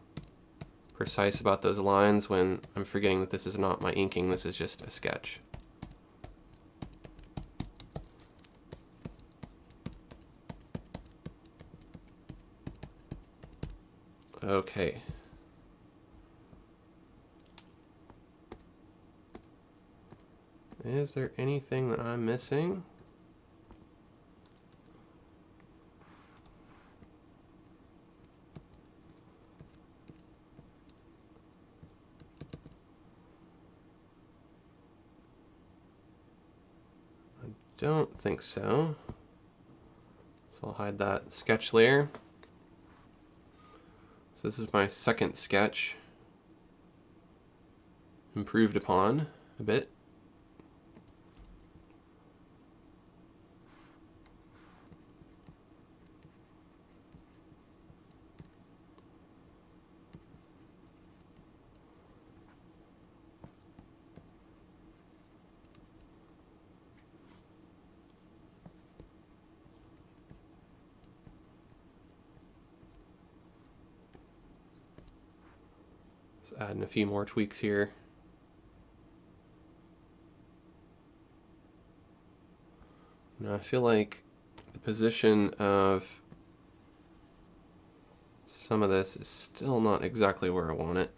S1: precise about those lines when I'm forgetting that this is not my inking, this is just a sketch. Okay. Is there anything that I'm missing? I don't think so. So I'll hide that sketch layer. So this is my second sketch, improved upon a bit. Just adding a few more tweaks here. Now I feel like the position of some of this is still not exactly where I want it.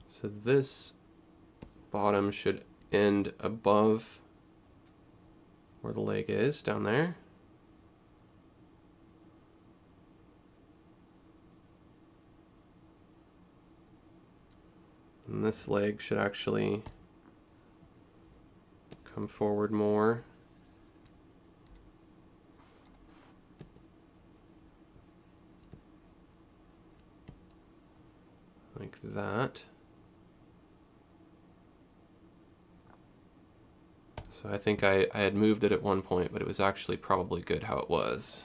S1: So this bottom should end above where the leg is, down there. And this leg should actually come forward more. Like that. So I think I had moved it at one point, but it was actually probably good how it was.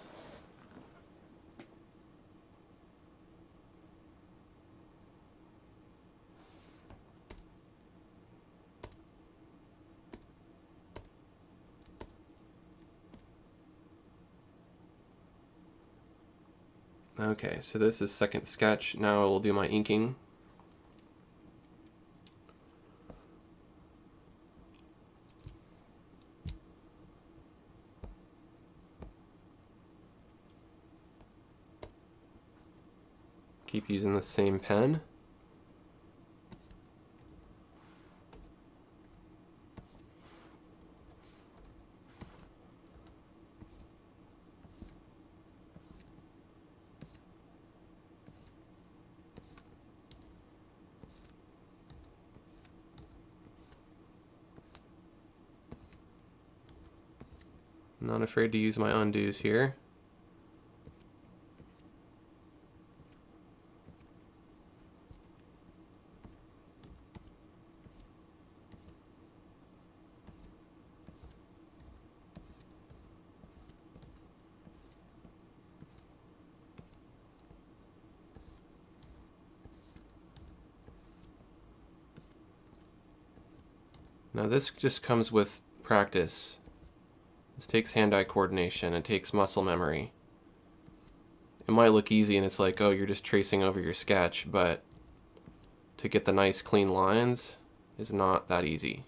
S1: Okay, so this is second sketch. Now I will do my inking. Keep using the same pen. I'm not afraid to use my undos here. Now this just comes with practice. This takes hand-eye coordination, it takes muscle memory. It might look easy and it's like, oh, you're just tracing over your sketch, but to get the nice clean lines is not that easy.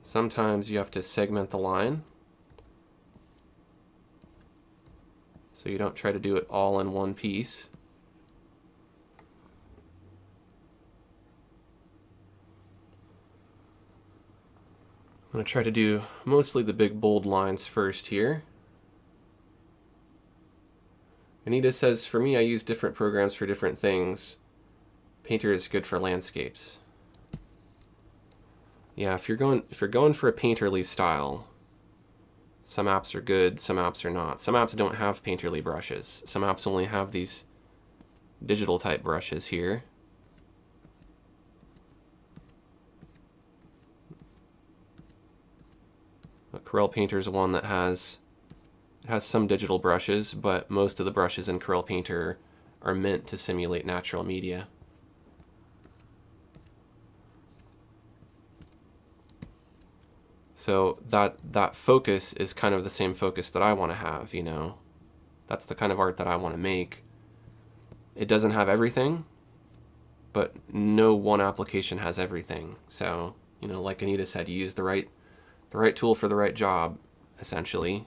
S1: Sometimes you have to segment the line, so you don't try to do it all in one piece. I'm going to try to do mostly the big bold lines first here. Anita says, for me, I use different programs for different things. Painter is good for landscapes. Yeah, if you're going for a painterly style, some apps are good, some apps are not. Some apps don't have painterly brushes. Some apps only have these digital type brushes here. Corel Painter is one that has some digital brushes, but most of the brushes in Corel Painter are meant to simulate natural media. So that focus is kind of the same focus that I want to have, you know. That's the kind of art that I want to make. It doesn't have everything, but no one application has everything. So, you know, like Anita said, you use the right tool for the right job. essentially.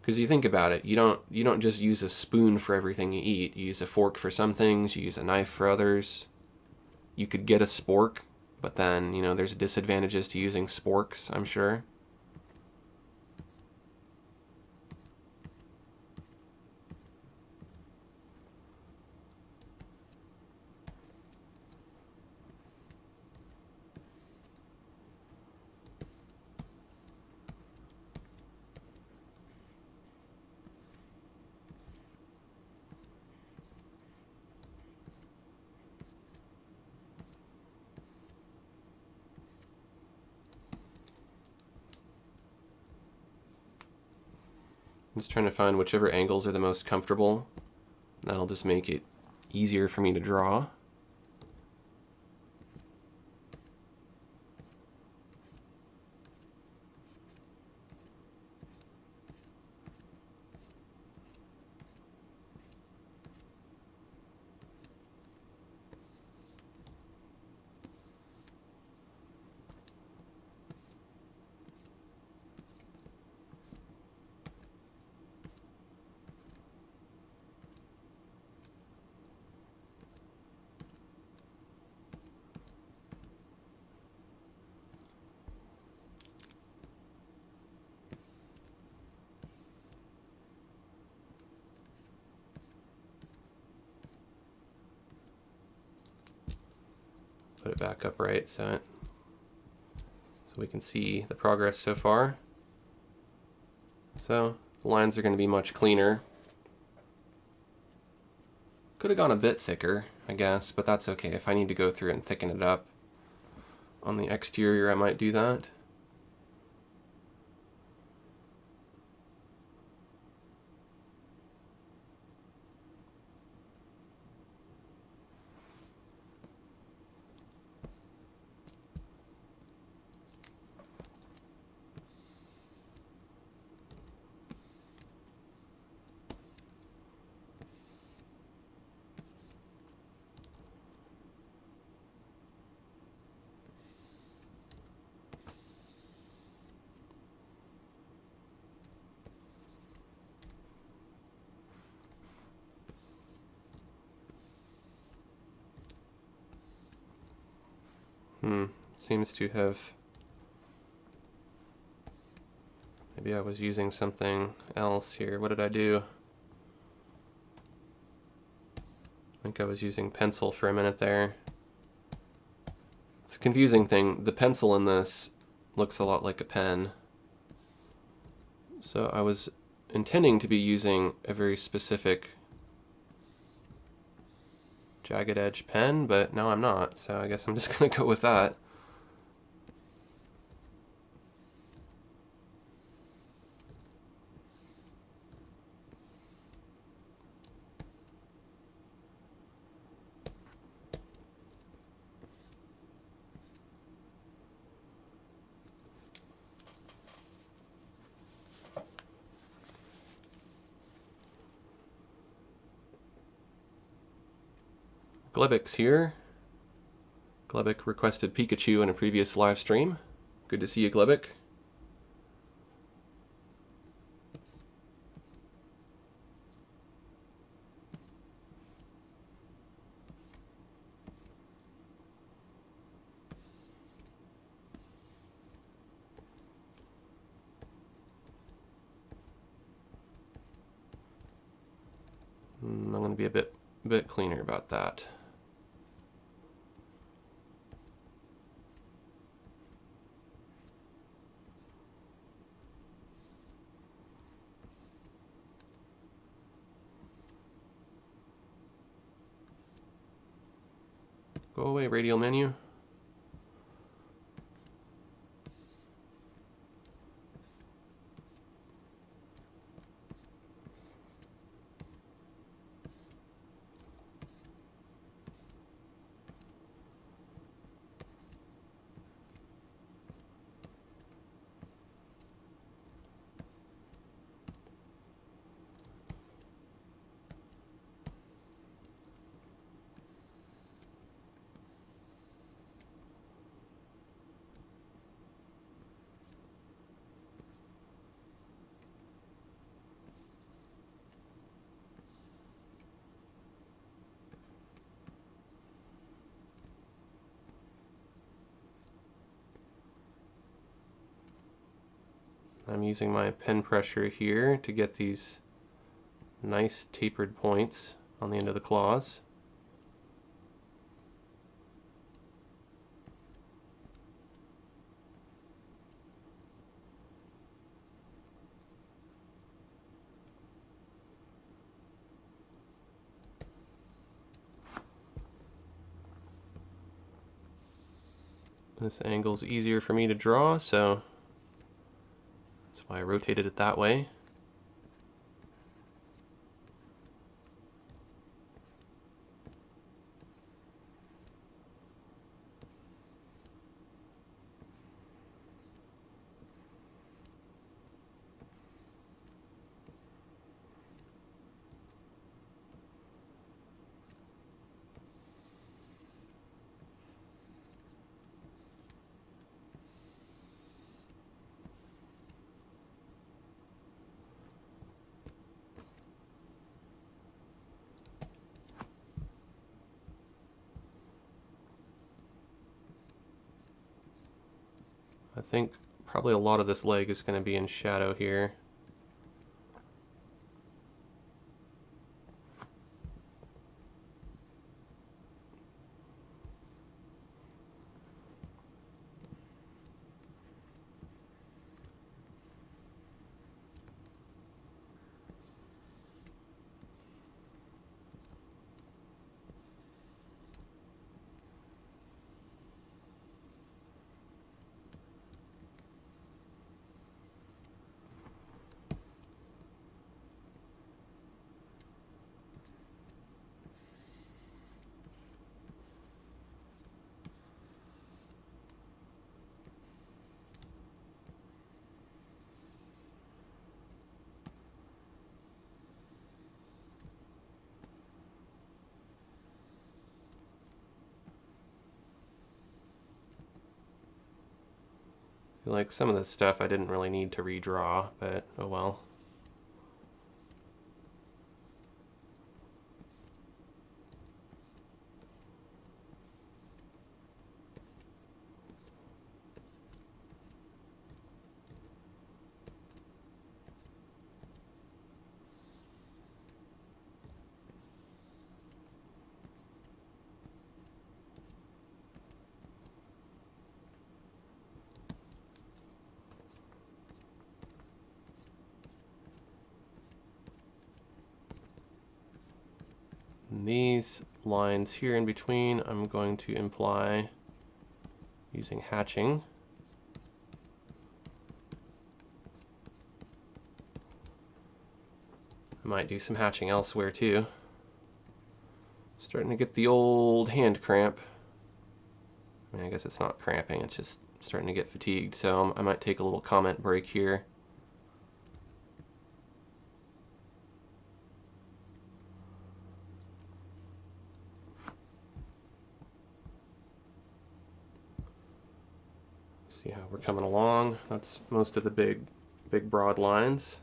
S1: Because you think about it, you don't just use a spoon for everything you eat. You use a fork for some things, you use a knife for others. You could get a spork, but then, you know, there's disadvantages to using sporks, I'm sure. I'm just trying to find whichever angles are the most comfortable. That'll just make it easier for me to draw. Put it back upright so we can see the progress so far. So the lines are going to be much cleaner. Could have gone a bit thicker, I guess, but that's okay. If I need to go through and thicken it up on the exterior, I might do that. Seems to have... Maybe I was using something else here. What did I do? I think I was using pencil for a minute there. It's a confusing thing. The pencil in this looks a lot like a pen. So I was intending to be using a very specific jagged edge pen, but now I'm not, so I guess I'm just gonna go with that. Glebix here. Glebic requested Pikachu in a previous live stream. Good to see you, Glebic. I'm going to be a bit cleaner about that. Go away, radial menu. I'm using my pen pressure here to get these nice tapered points on the end of the claws. This angle's easier for me to draw, so that's why I rotated it that way. I think probably a lot of this leg is going to be in shadow here. Like some of this stuff I didn't really need to redraw, but oh well. And these lines here in between I'm going to imply using hatching. I might do some hatching elsewhere too. Starting to get the old hand cramp. I mean, I guess it's not cramping, it's just starting to get fatigued, so I might take a little comment break here. See how we're coming along. That's most of the big broad lines.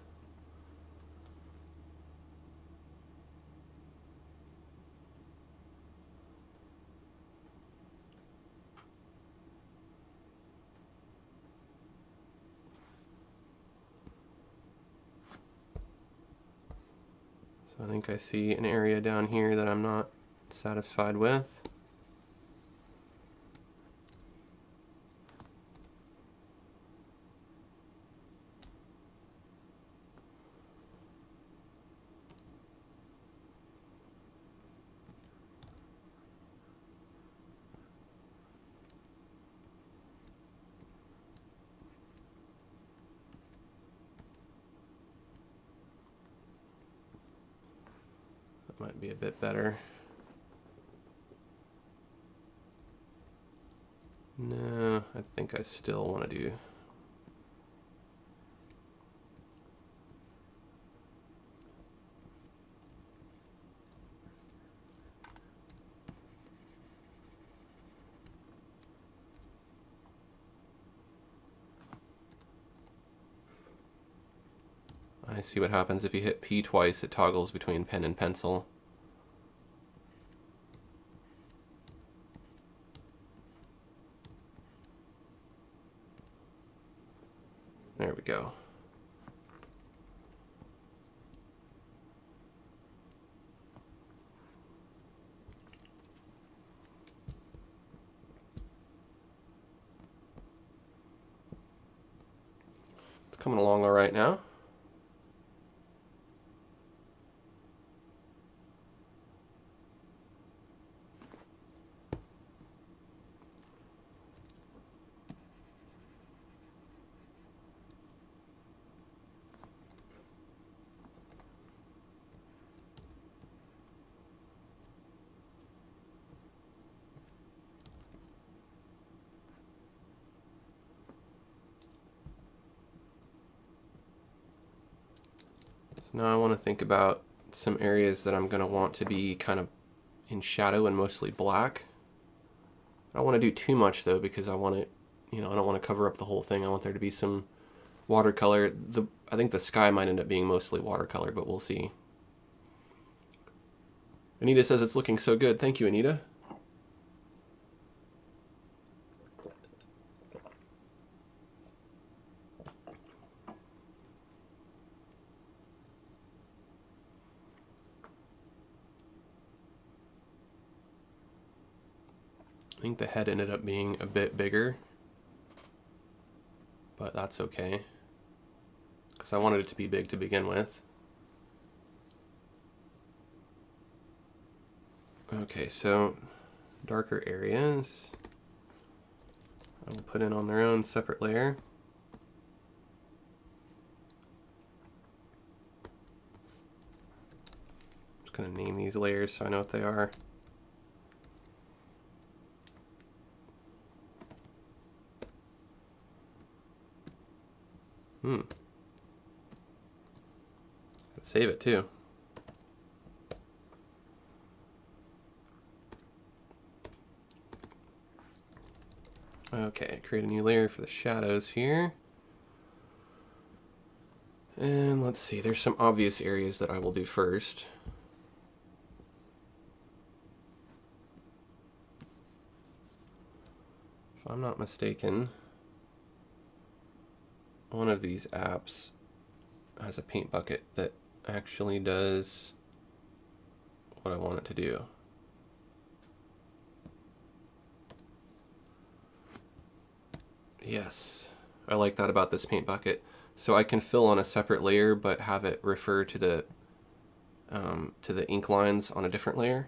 S1: So I think I see an area down here that I'm not satisfied with. Might be a bit better. No, I think I still want to do. I see what happens if you hit P twice, it toggles between pen and pencil. There we go. coming along all right now. So now I want to think about some areas that I'm going to want to be kind of in shadow and mostly black. I don't want to do too much though, because I want it, I don't want to cover up the whole thing. I want there to be some watercolor. I think the sky might end up being mostly watercolor, but we'll see. Anita says it's looking so good. Thank you, Anita. I think the head ended up being a bit bigger, but that's okay, because I wanted it to be big to begin with. Okay, so darker areas I will put in on their own separate layer. Just going to name these layers so I know what they are. Save it too. Okay, create a new layer for the shadows here. And let's see, there's some obvious areas that I will do first. If I'm not mistaken, one of these apps has a paint bucket that actually does what I want it to do. Yes, I like that about this paint bucket. So I can fill on a separate layer, but have it refer to the ink lines on a different layer.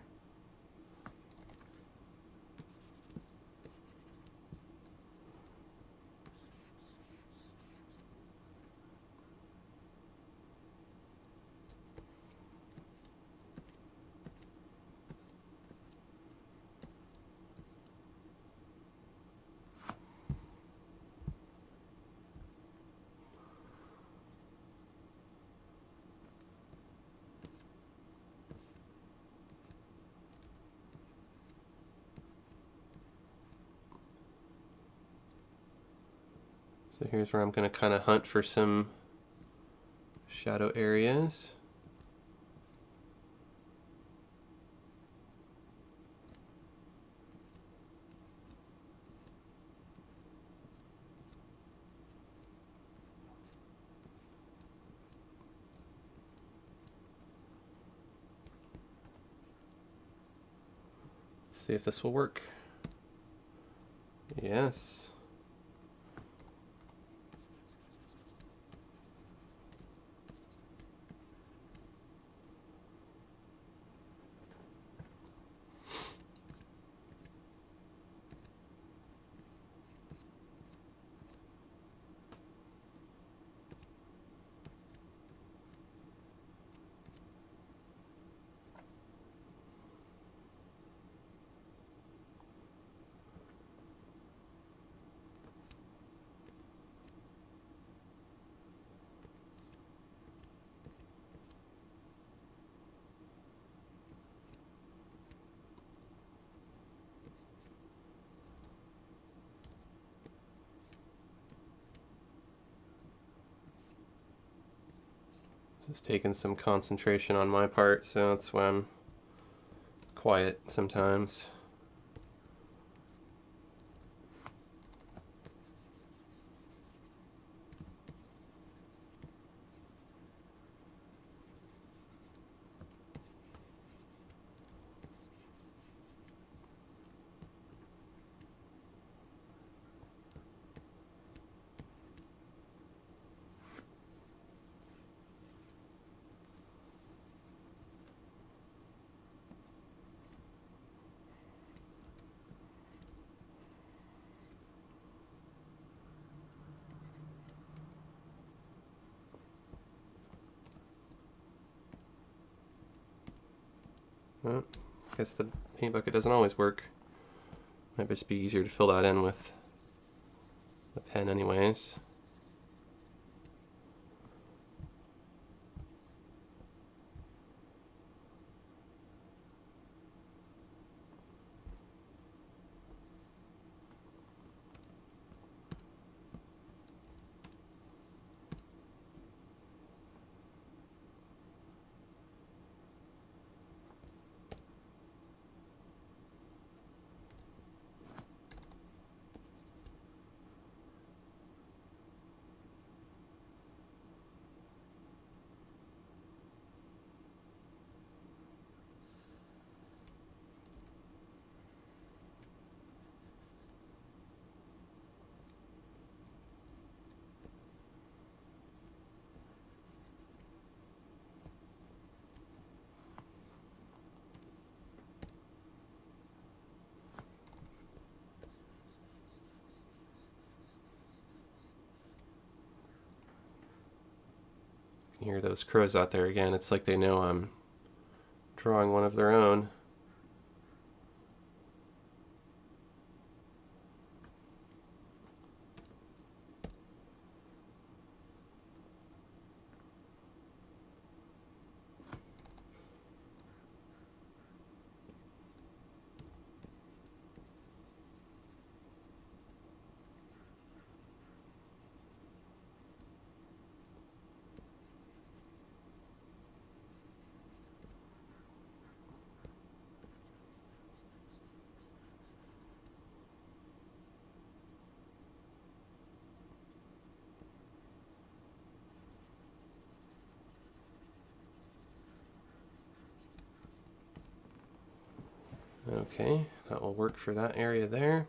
S1: So here's where I'm going to kind of hunt for some shadow areas. Let's see if this will work. Yes. It's taking some concentration on my part, so that's why I'm quiet sometimes. Well, I guess the paint bucket doesn't always work. Might just be easier to fill that in with the pen anyways. You can hear those crows out there again. It's like they know I'm drawing one of their own. Okay, that will work for that area there.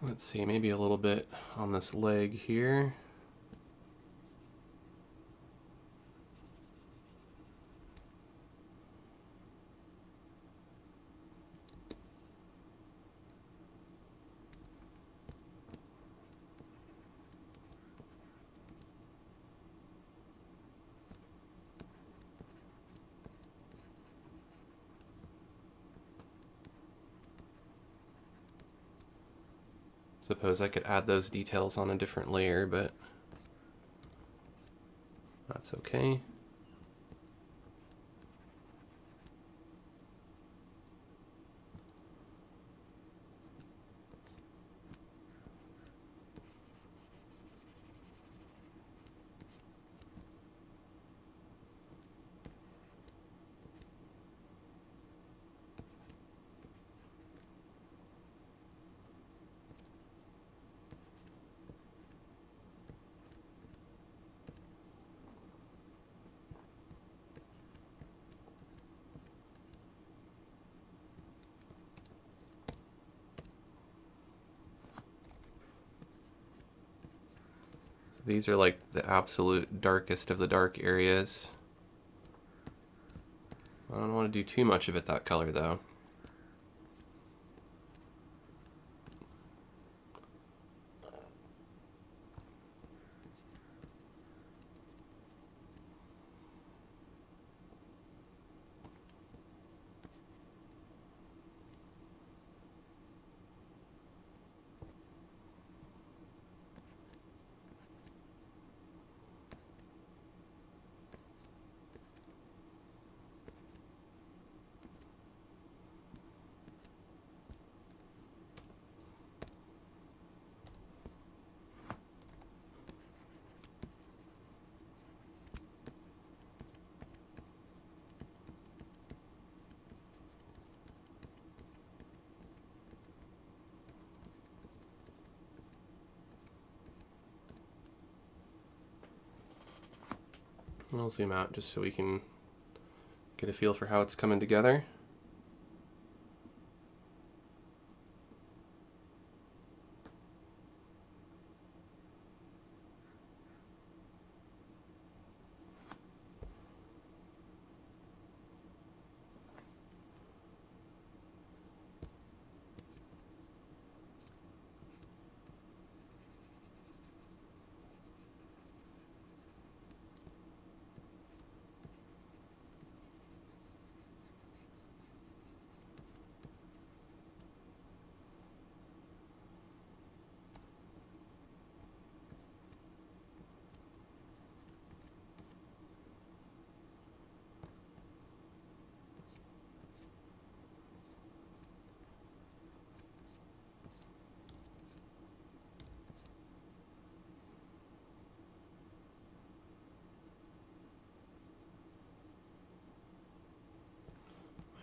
S1: Let's see, maybe a little bit on this leg here. Suppose I could add those details on a different layer, but that's okay. These are like the absolute darkest of the dark areas. I don't want to do too much of it that color though. I'll zoom out just so we can get a feel for how it's coming together.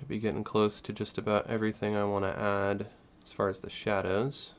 S1: Be getting close to just about everything I want to add as far as the shadows.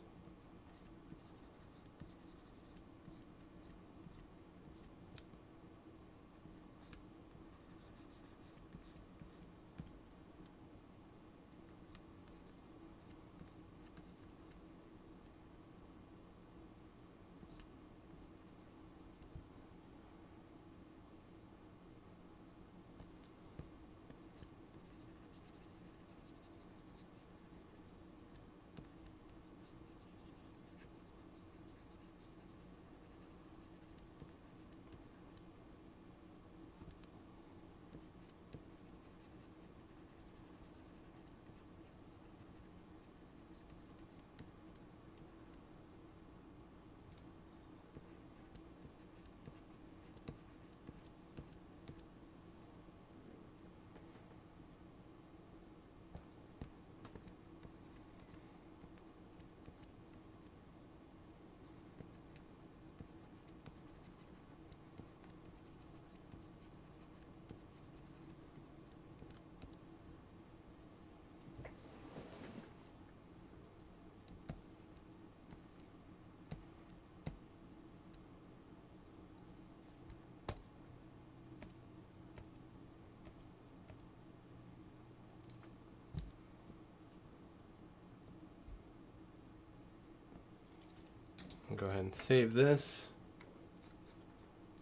S1: Go ahead and save this.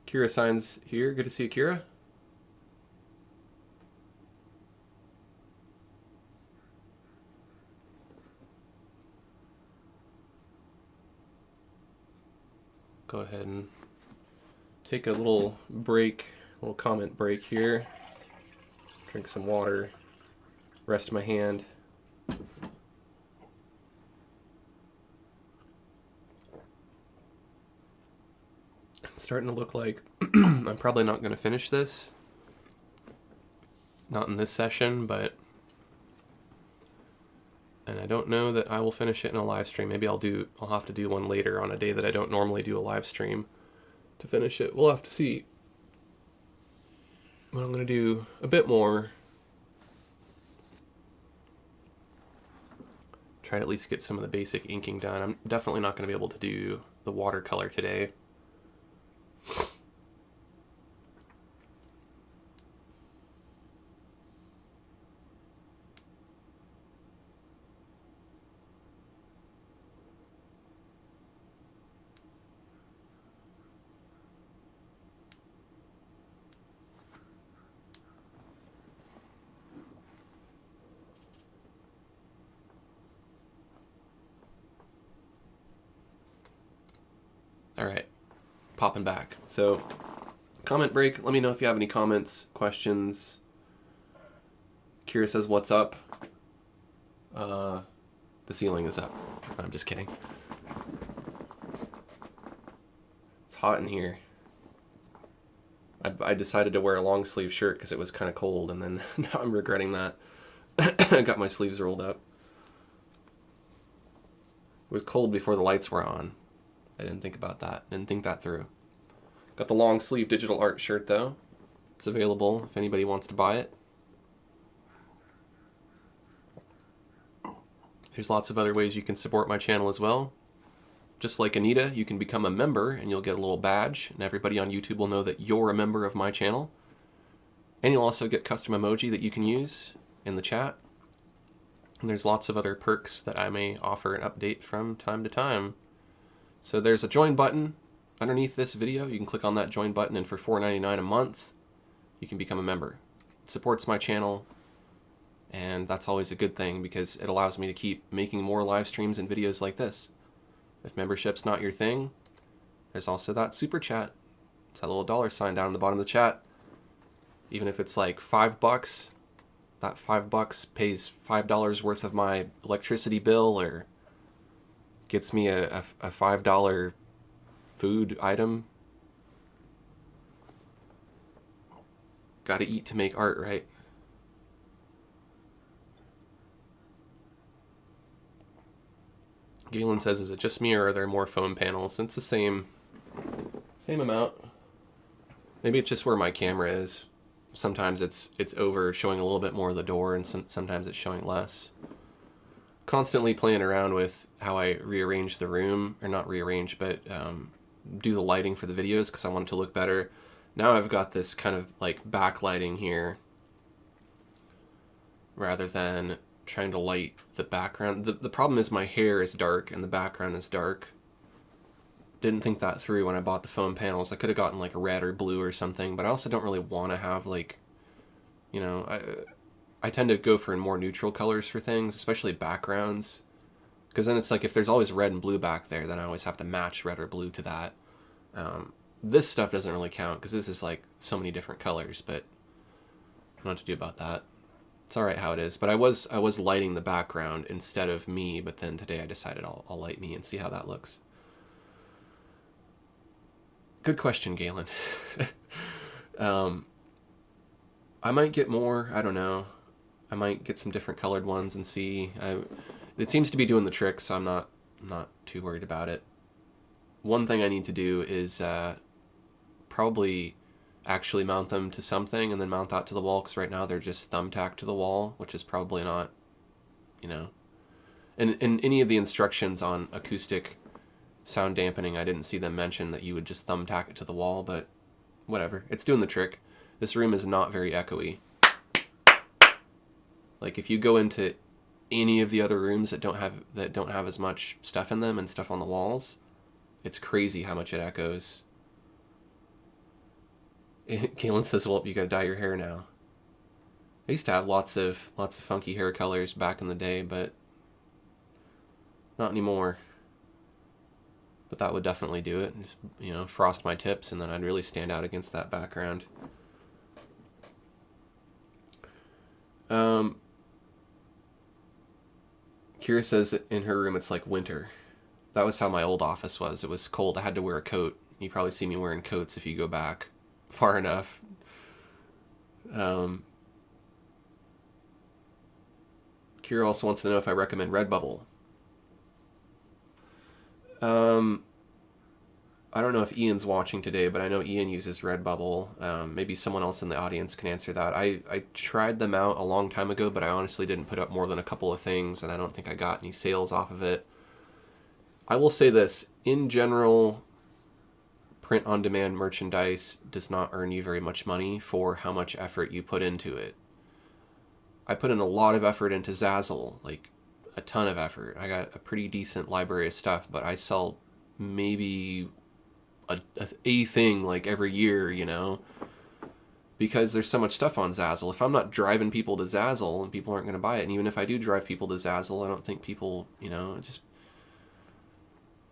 S1: Kira signs here. Good to see you, Kira. Go ahead and take a little break, little comment break here. Drink some water, rest my hand. It's starting to look like I'm probably not going to finish this. Not in this session, and I don't know that I will finish it in a live stream. Maybe I'll have to do one later on a day that I don't normally do a live stream to finish it. We'll have to see. But I'm going to do a bit more. Try to at least get some of the basic inking done. I'm definitely not going to be able to do the watercolor today. All right, popping back. So, comment break. Let me know if you have any comments, questions. Kira says, "What's up?" The ceiling is up. I'm just kidding. It's hot in here. I decided to wear a long sleeve shirt because it was kind of cold, and then now I'm regretting that. I got my sleeves rolled up. It was cold before the lights were on. I didn't think about that. Didn't think that through. Got the long sleeve digital art shirt though. It's available if anybody wants to buy it. There's lots of other ways you can support my channel as well. just like Anita, you can become a member and you'll get a little badge, and everybody on YouTube will know that you're a member of my channel. And you'll also get custom emoji that you can use in the chat. And there's lots of other perks that I may offer and update from time to time. So there's a join button underneath this video. You can click on that join button, and for $4.99 a month, you can become a member. It supports my channel, and that's always a good thing because it allows me to keep making more live streams and videos like this. If membership's not your thing, there's also that super chat. It's that little $sign down in the bottom of the chat. Even if it's like $5, that $5 pays $5 worth of my electricity bill, or gets me a $5 food item. Gotta eat to make art, right? Galen says, is it just me or are there more foam panels? It's the same amount. Maybe it's just where my camera is. Sometimes it's over showing a little bit more of the door, and sometimes it's showing less. Constantly playing around with how I rearrange the room, or not rearrange, but do the lighting for the videos because I want it to look better. Now I've got this kind of like backlighting here rather than trying to light the background. The problem is my hair is dark and the background is dark. Didn't think that through when I bought the foam panels. I could have gotten like a red or blue or something, but I also don't really want to have like, you know, I tend to go for more neutral colors for things, especially backgrounds, because then it's like if there's always red and blue back there, then I always have to match red or blue to that. This stuff doesn't really count because this is like so many different colors, but I don't know what to do about that. It's all right how it is. But I was lighting the background instead of me, but then today I decided I'll light me and see how that looks. Good question, Galen. I might get more. I don't know. I might get some different colored ones and see. It seems to be doing the trick, so I'm not too worried about it. One thing I need to do is probably actually mount them to something and then mount that to the wall, because right now they're just thumbtacked to the wall, which is probably not, you know. And in any of the instructions on acoustic sound dampening, I didn't see them mention that you would just thumbtack it to the wall, but whatever. It's doing the trick. This room is not very echoey. Like if you go into any of the other rooms that don't have as much stuff in them and stuff on the walls, it's crazy how much it echoes. Kaylin says, well, you gotta dye your hair now. I used to have lots of funky hair colors back in the day, but not anymore. But that would definitely do it. Just, you know, frost my tips, and then I'd really stand out against that background. Kira says in her room it's like winter. That was how my old office was. It was cold. I had to wear a coat. You probably see me wearing coats if you go back far enough. Kira also wants to know if I recommend Redbubble. I don't know if Ian's watching today, but I know Ian uses Redbubble. Maybe someone else in the audience can answer that. I tried them out a long time ago, but I honestly didn't put up more than a couple of things, and I don't think I got any sales off of it. I will say this, in general, print-on-demand merchandise does not earn you very much money for how much effort you put into it. I put in a lot of effort into Zazzle, like a ton of effort. I got a pretty decent library of stuff, but I sell maybe a thing like every year, you know, because there's so much stuff on Zazzle. If I'm not driving people to Zazzle, and people aren't going to buy it, and even if I do drive people to Zazzle, I don't think people, you know, just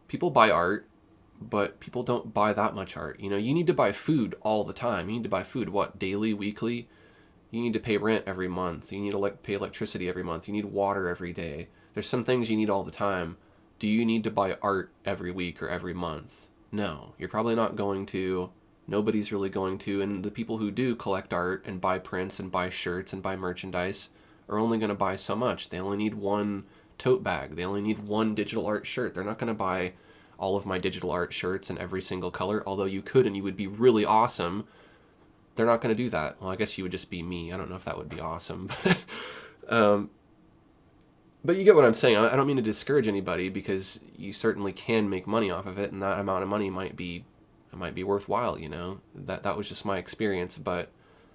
S1: people buy art, but people don't buy that much art. You know, you need to buy food all the time. You need to buy food, what, daily, weekly? You need to pay rent every month. You need to pay electricity every month. You need water every day. There's some things you need all the time. Do you need to buy art every week or every month? No, you're probably not going to. Nobody's really going to. And the people who do collect art and buy prints and buy shirts and buy merchandise are only going to buy so much. They only need one tote bag. They only need one digital art shirt. They're not going to buy all of my digital art shirts in every single color, although you could and you would be really awesome. They're not going to do that. Well, I guess you would just be me. I don't know if that would be awesome. But you get what I'm saying. I don't mean to discourage anybody, because you certainly can make money off of it, and that amount of money might be worthwhile, you know. That was just my experience, but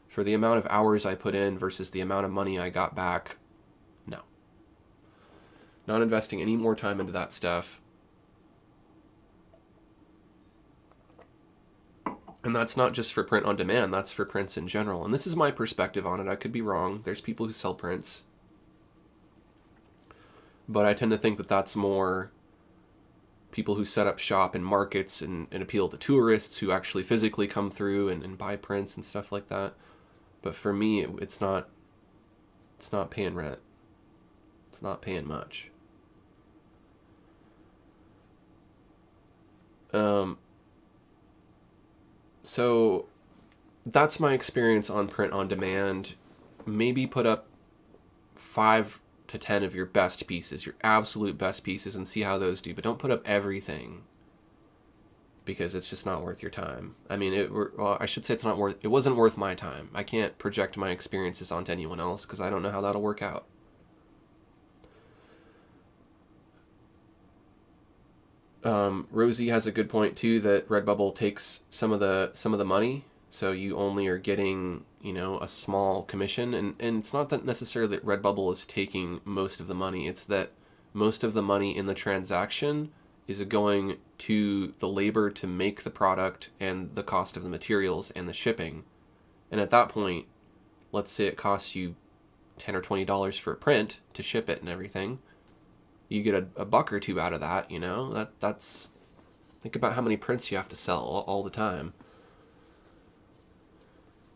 S1: for the amount of hours I put in versus the amount of money I got back, no. Not investing any more time into that stuff. And that's not just for print on demand, that's for prints in general. And this is my perspective on it. I could be wrong. There's people who sell prints. But I tend to think that that's more people who set up shop in markets and appeal to tourists who actually physically come through and buy prints and stuff like that. But for me, it's not paying rent. It's not paying much. So that's my experience on print on demand. Maybe put up 5 to 10 of your best pieces, your absolute best pieces, and see how those do. But don't put up everything, because it's just not worth your time. I mean, I should say it wasn't worth my time. I can't project my experiences onto anyone else because I don't know how that'll work out. Rosie has a good point too, that Redbubble takes some of the money, so you only are getting, you know, a small commission, and it's not that necessarily that Redbubble is taking most of the money. It's that most of the money in the transaction is going to the labor to make the product and the cost of the materials and the shipping. And at that point, let's say it costs you $10 or $20 for a print to ship it and everything. You get a buck or two out of that, you know. That's think about how many prints you have to sell all the time.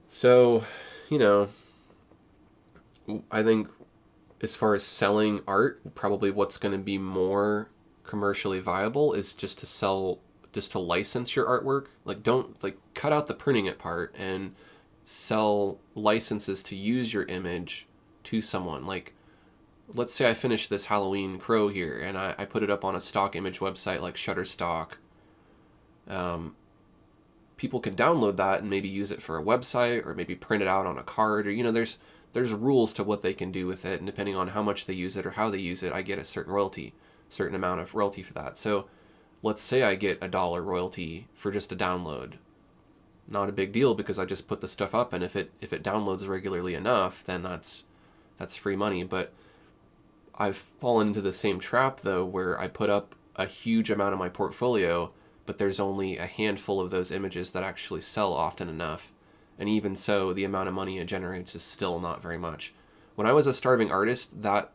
S1: So, you know, I think as far as selling art, probably what's going to be more commercially viable is just to license your artwork. Like, don't, like, cut out the printing it part and sell licenses to use your image to someone. Like, let's say I finish this Halloween crow here and I put it up on a stock image website like Shutterstock. People can download that and maybe use it for a website, or maybe print it out on a card, or, you know, there's rules to what they can do with it, and depending on how much they use it or how they use it, I get a certain amount of royalty for that. So let's say I get $1 royalty for just a download. Not a big deal, because I just put the stuff up, and if it downloads regularly enough, then that's free money. But I've fallen into the same trap, though, where I put up a huge amount of my portfolio, but there's only a handful of those images that actually sell often enough. And even so, the amount of money it generates is still not very much. When I was a starving artist, that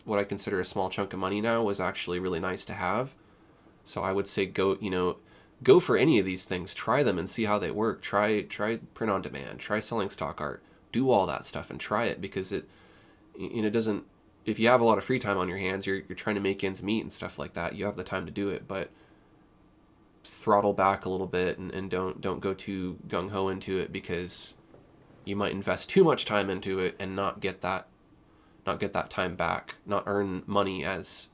S1: what I consider a small chunk of money now was actually really nice to have. So I would say go for any of these things. Try them and see how they work. Try print on demand. Try selling stock art. Do all that stuff and try it, because it doesn't. If you have a lot of free time on your hands, you're trying to make ends meet and stuff like that, you have the time to do it, but throttle back a little bit and don't go too gung-ho into it, because you might invest too much time into it and not get that time back, not earn money as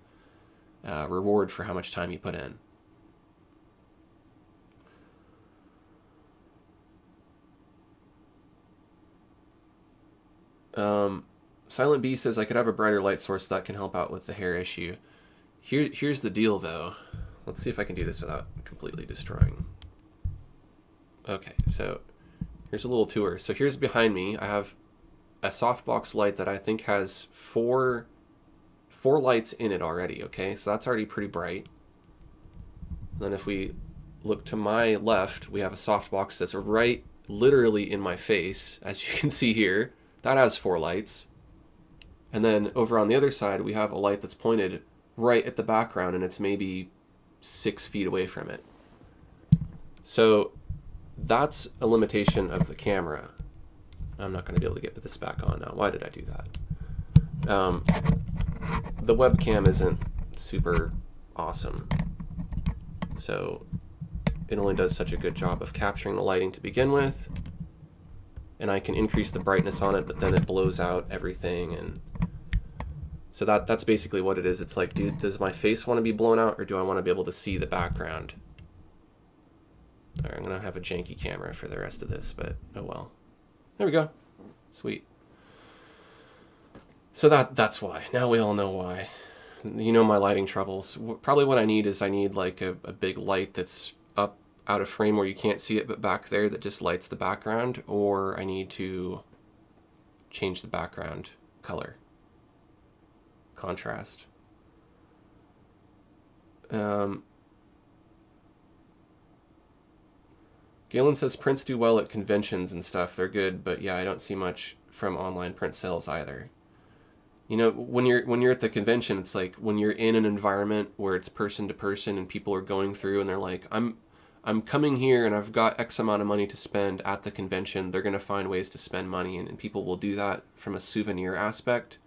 S1: reward for how much time you put in. Silent B says, I could have a brighter light source that can help out with the hair issue. Here's the deal, though. Let's see if I can do this without completely destroying. Okay, so here's a little tour. So here's behind me. I have a softbox light that I think has four lights in it already, okay? So that's already pretty bright. Then if we look to my left, we have a softbox that's right literally in my face, as you can see here. That has 4 lights. And then over on the other side, we have a light that's pointed right at the background, and it's maybe 6 feet away from it. So that's a limitation of the camera. I'm not going to be able to get this back on now. Why did I do that? The webcam isn't super awesome, so it only does such a good job of capturing the lighting to begin with. And I can increase the brightness on it, but then it blows out everything. And so that's basically what it is. It's like, dude, does my face want to be blown out, or do I want to be able to see the background? All right, I'm going to have a janky camera for the rest of this, but oh well. There we go. Sweet. So that's why. Now we all know why. You know my lighting troubles. Probably what I need is I need like a big light that's up out of frame where you can't see it, but back there that just lights the background, or I need to change the background color, contrast. Galen says prints do well at conventions and stuff. They're good, but yeah, I don't see much from online print sales either. You know, when you're at the convention, it's like when you're in an environment where it's person to person and people are going through and they're like, I'm coming here and I've got X amount of money to spend at the convention. They're going to find ways to spend money, and people will do that from a souvenir aspect.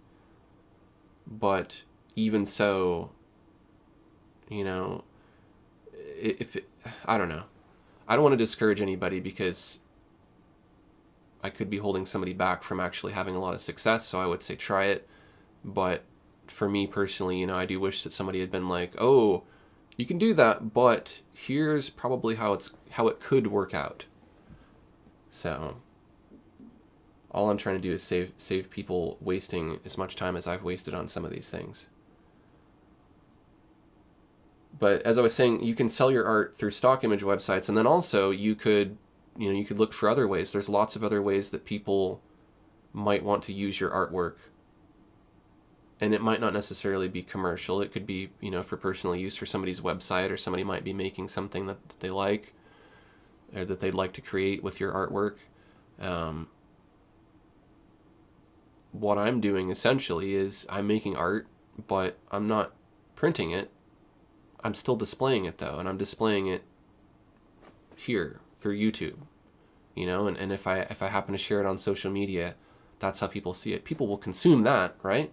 S1: But even so, you know, if it, I don't know. I don't want to discourage anybody because I could be holding somebody back from actually having a lot of success. So I would say try it. But for me personally, you know, I do wish that somebody had been like, oh, you can do that, but here's probably how it could work out. So all I'm trying to do is save people wasting as much time as I've wasted on some of these things. But as I was saying, you can sell your art through stock image websites, and then also you could look for other ways. There's lots of other ways that people might want to use your artwork. And it might not necessarily be commercial. It could be, for personal use for somebody's website, or somebody might be making something that they like, or that they'd like to create with your artwork. What I'm doing essentially is I'm making art, but I'm not printing it. I'm still displaying it though, and I'm displaying it here through YouTube, and if I happen to share it on social media, that's how people see it. People will consume that, right?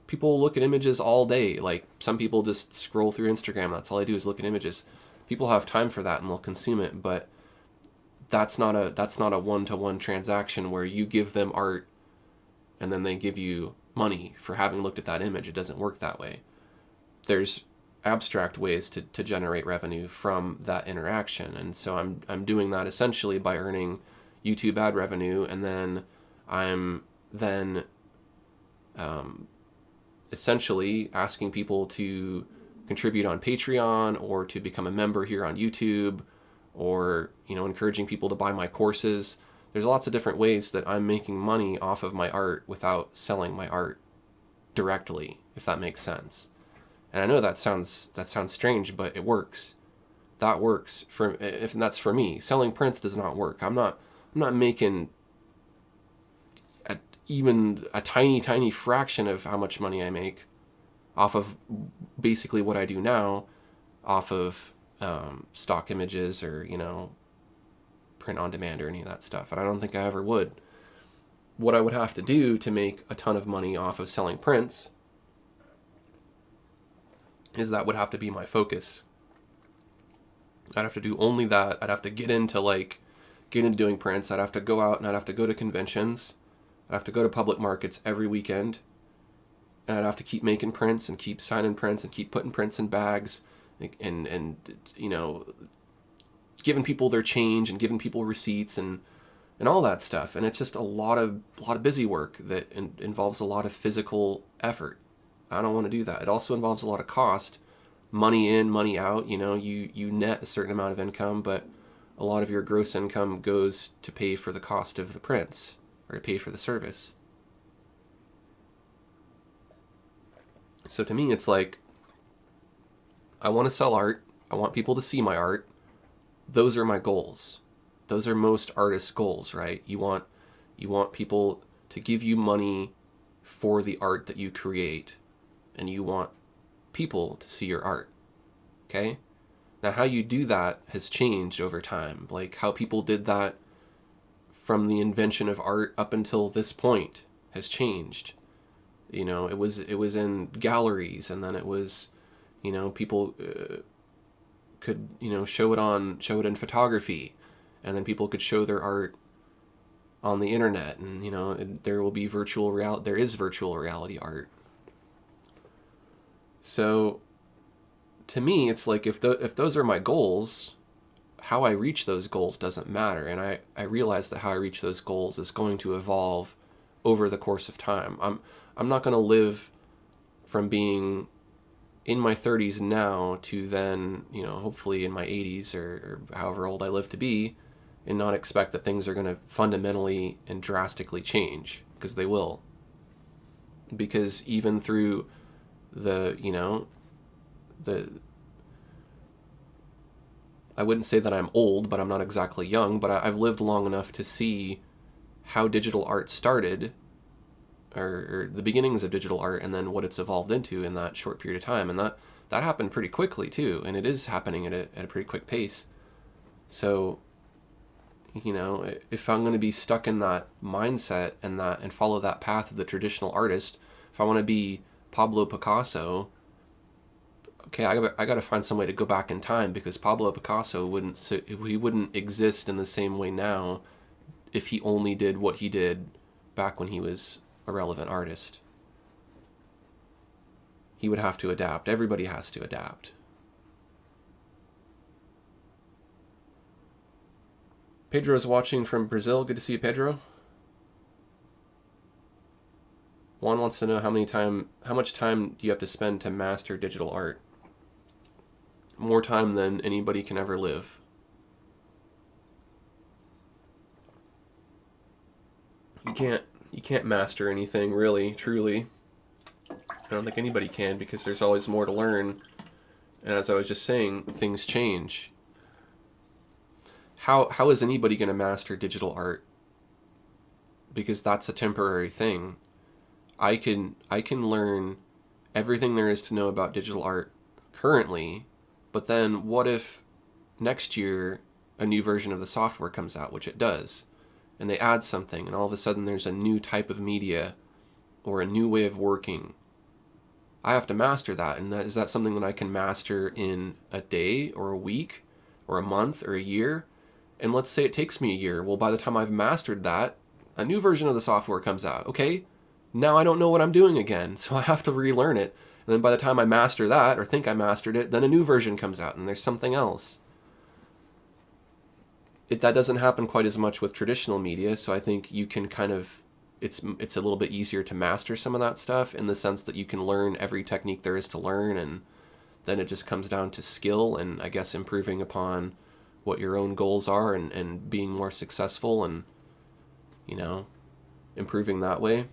S1: People look at images all day. Like, some people just scroll through Instagram. That's all I do is look at images. People have time for that and they'll consume it, but that's not a one-to-one transaction where you give them art and then they give you money for having looked at that image. It doesn't work that way. There's abstract ways to generate revenue from that interaction, and so I'm doing that essentially by earning YouTube ad revenue, and then I'm essentially asking people to contribute on Patreon or to become a member here on YouTube, or encouraging people to buy my courses. There's lots of different ways that I'm making money off of my art without selling my art directly, if that makes sense. And I know that sounds strange, but it works. That works if that's for me. Selling prints does not work. I'm not making even a tiny fraction of how much money I make off of basically what I do now, off of stock images or print on demand or any of that stuff. And I don't think I ever would. What I would have to do to make a ton of money off of selling prints is that would have to be my focus. I'd have to do only that. I'd have to get into doing prints. I'd have to go out and I'd have to go to conventions. I'd have to go to public markets every weekend. And I'd have to keep making prints and keep signing prints and keep putting prints in bags and giving people their change and giving people receipts and all that stuff. And it's just a lot of busy work that involves a lot of physical effort. I don't want to do that. It also involves a lot of cost, money in, money out. You net a certain amount of income, but a lot of your gross income goes to pay for the cost of the prints or to pay for the service. So to me, it's like, I want to sell art. I want people to see my art. Those are my goals. Those are most artists' goals, right? You want people to give you money for the art that you create, and you want people to see your art. Okay? Now, how you do that has changed over time. Like, how people did that from the invention of art up until this point has changed. It was in galleries, and then it was, people could, show it in photography, and then people could show their art on the internet, and there is virtual reality art. So to me, it's like, if those are my goals, how I reach those goals doesn't matter. And I realize that how I reach those goals is going to evolve over the course of time. I'm not going to live from being in my 30s now to then, hopefully in my 80s or however old I live to be, and not expect that things are going to fundamentally and drastically change, because they will. Because even through the I wouldn't say that I'm old, but I'm not exactly young, but I've lived long enough to see how digital art started, or the beginnings of digital art, and then what it's evolved into in that short period of time. And that happened pretty quickly too, and it is happening at a pretty quick pace. So, if I'm going to be stuck in that mindset and follow that path of the traditional artist, if I want to be Pablo Picasso, okay, I got to find some way to go back in time, because Pablo Picasso wouldn't exist in the same way now if he only did what he did back when he was a relevant artist. He would have to adapt. Everybody has to adapt. Pedro's watching from Brazil. Good to see you, Pedro. Juan wants to know how much time do you have to spend to master digital art? More time than anybody can ever live. You can't master anything, really, truly. I don't think anybody can, because there's always more to learn. And as I was just saying, things change. How is anybody going to master digital art? Because that's a temporary thing. I can learn everything there is to know about digital art currently, but then what if next year a new version of the software comes out, which it does, and they add something, and all of a sudden there's a new type of media or a new way of working. I have to master that, and is that something that I can master in a day or a week or a month or a year? And let's say it takes me a year. Well, by the time I've mastered that, a new version of the software comes out. Okay, now I don't know what I'm doing again, so I have to relearn it. And then by the time I master that, or think I mastered it, then a new version comes out, and there's something else. That doesn't happen quite as much with traditional media, so I think you can kind of, it's a little bit easier to master some of that stuff, in the sense that you can learn every technique there is to learn, and then it just comes down to skill and, I guess, improving upon what your own goals are, and being more successful, and improving that way.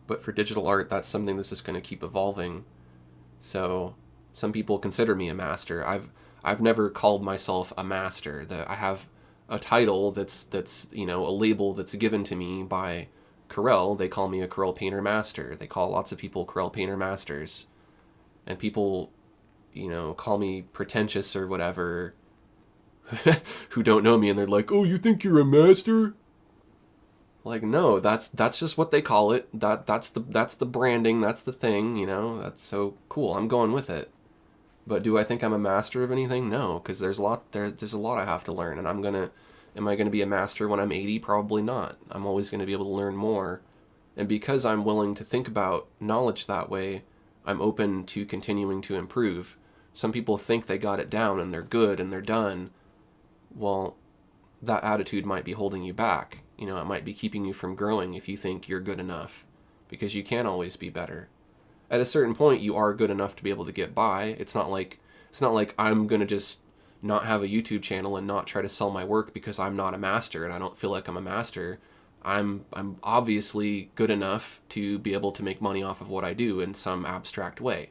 S1: But for digital art, that's something that's just going to keep evolving. So some people consider me a master. I've never called myself a master. I have a title that's a label that's given to me by Corel. They call me a Corel Painter Master. They call lots of people Corel Painter Masters. And people, call me pretentious or whatever, who don't know me, and they're like, "Oh, you think you're a master?" Like, no, that's just what they call it. That's the branding, that's the thing, That's so cool. I'm going with it. But do I think I'm a master of anything? No, because there's a lot I have to learn, and am I gonna be a master when I'm 80? Probably not. I'm always gonna be able to learn more. And because I'm willing to think about knowledge that way, I'm open to continuing to improve. Some people think they got it down and they're good and they're done. Well, that attitude might be holding you back. It might be keeping you from growing if you think you're good enough, because you can always be better. At a certain point, you are good enough to be able to get by. It's not like I'm going to just not have a YouTube channel and not try to sell my work because I'm not a master and I don't feel like I'm a master. I'm obviously good enough to be able to make money off of what I do in some abstract way.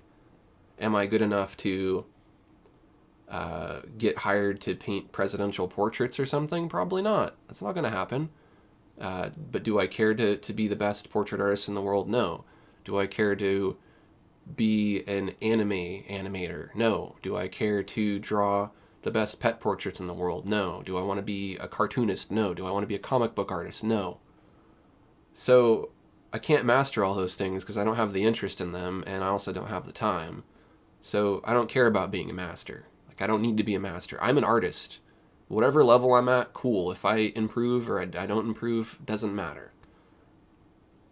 S1: Am I good enough to get hired to paint presidential portraits or something? Probably not. That's not going to happen. But do I care to be the best portrait artist in the world? No. Do I care to be an animator? No. Do I care to draw the best pet portraits in the world? No. Do I want to be a cartoonist? No. Do I want to be a comic book artist? No. So I can't master all those things because I don't have the interest in them, and I also don't have the time. So I don't care about being a master. I don't need to be a master. I'm an artist. Whatever level I'm at, cool. If I improve or I don't improve, doesn't matter.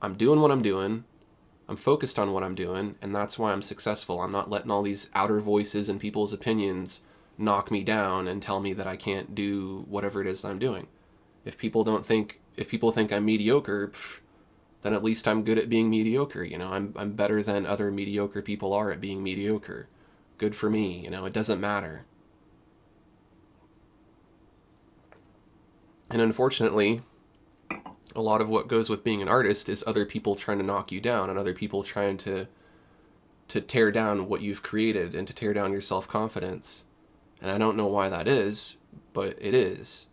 S1: I'm doing what I'm doing. I'm focused on what I'm doing, and that's why I'm successful. I'm not letting all these outer voices and people's opinions knock me down and tell me that I can't do whatever it is that I'm doing. If people think I'm mediocre, then at least I'm good at being mediocre. You know, I'm better than other mediocre people are at being mediocre. Good for me, you know, it doesn't matter. And unfortunately, a lot of what goes with being an artist is other people trying to knock you down and other people trying to tear down what you've created and to tear down your self-confidence. And I don't know why that is, but it is.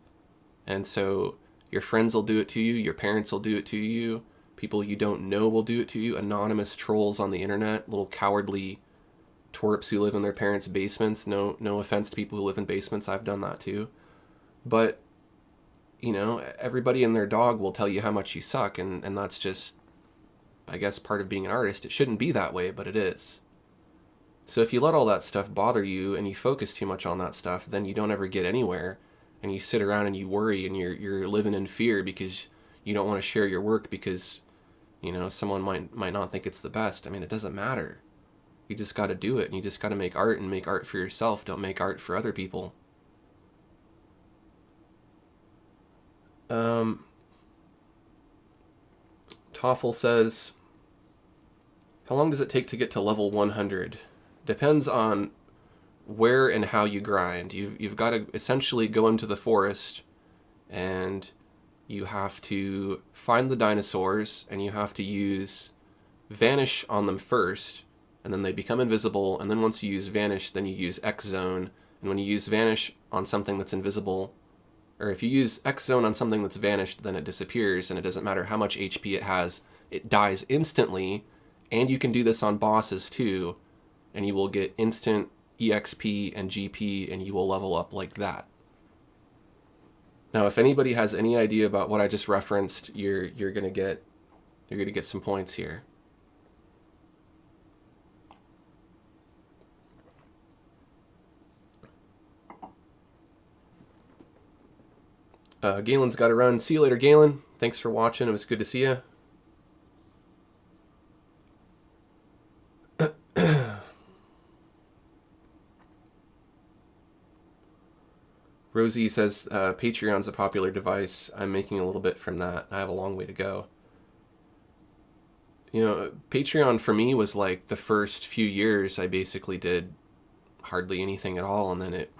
S1: And so your friends will do it to you, your parents will do it to you, people you don't know will do it to you, anonymous trolls on the internet, little cowardly twerps who live in their parents' basements. No offense to people who live in basements, I've done that too. But, you know, everybody and their dog will tell you how much you suck, and that's just, I guess, part of being an artist. It shouldn't be that way, but it is. So if you let all that stuff bother you and you focus too much on that stuff, then you don't ever get anywhere, and you sit around and you worry and you're living in fear because you don't want to share your work because, you know, someone might not think it's the best. I mean, it doesn't matter. You just got to do it, and you just got to make art and make art for yourself. Don't make art for other people. Toffel says, how long does it take to get to level 100? Depends on where and how you grind. You've got to essentially go into the forest and you have to find the dinosaurs and you have to use vanish on them first, and then they become invisible, and then once you use vanish, then you use X zone, and when you use vanish on something that's invisible, or if you use X zone on something that's vanished, then it disappears, and it doesn't matter how much HP it has, it dies instantly. And you can do this on bosses too, and you will get instant EXP and GP, and you will level up like that. Now, if anybody has any idea about what I just referenced, you're gonna get some points here. Galen's got to run. See you later, Galen. Thanks for watching. It was good to see you. Rosie says, Patreon's a popular device. I'm making a little bit from that. I have a long way to go. You know, Patreon for me was like the first few years I basically did hardly anything at all, and then it,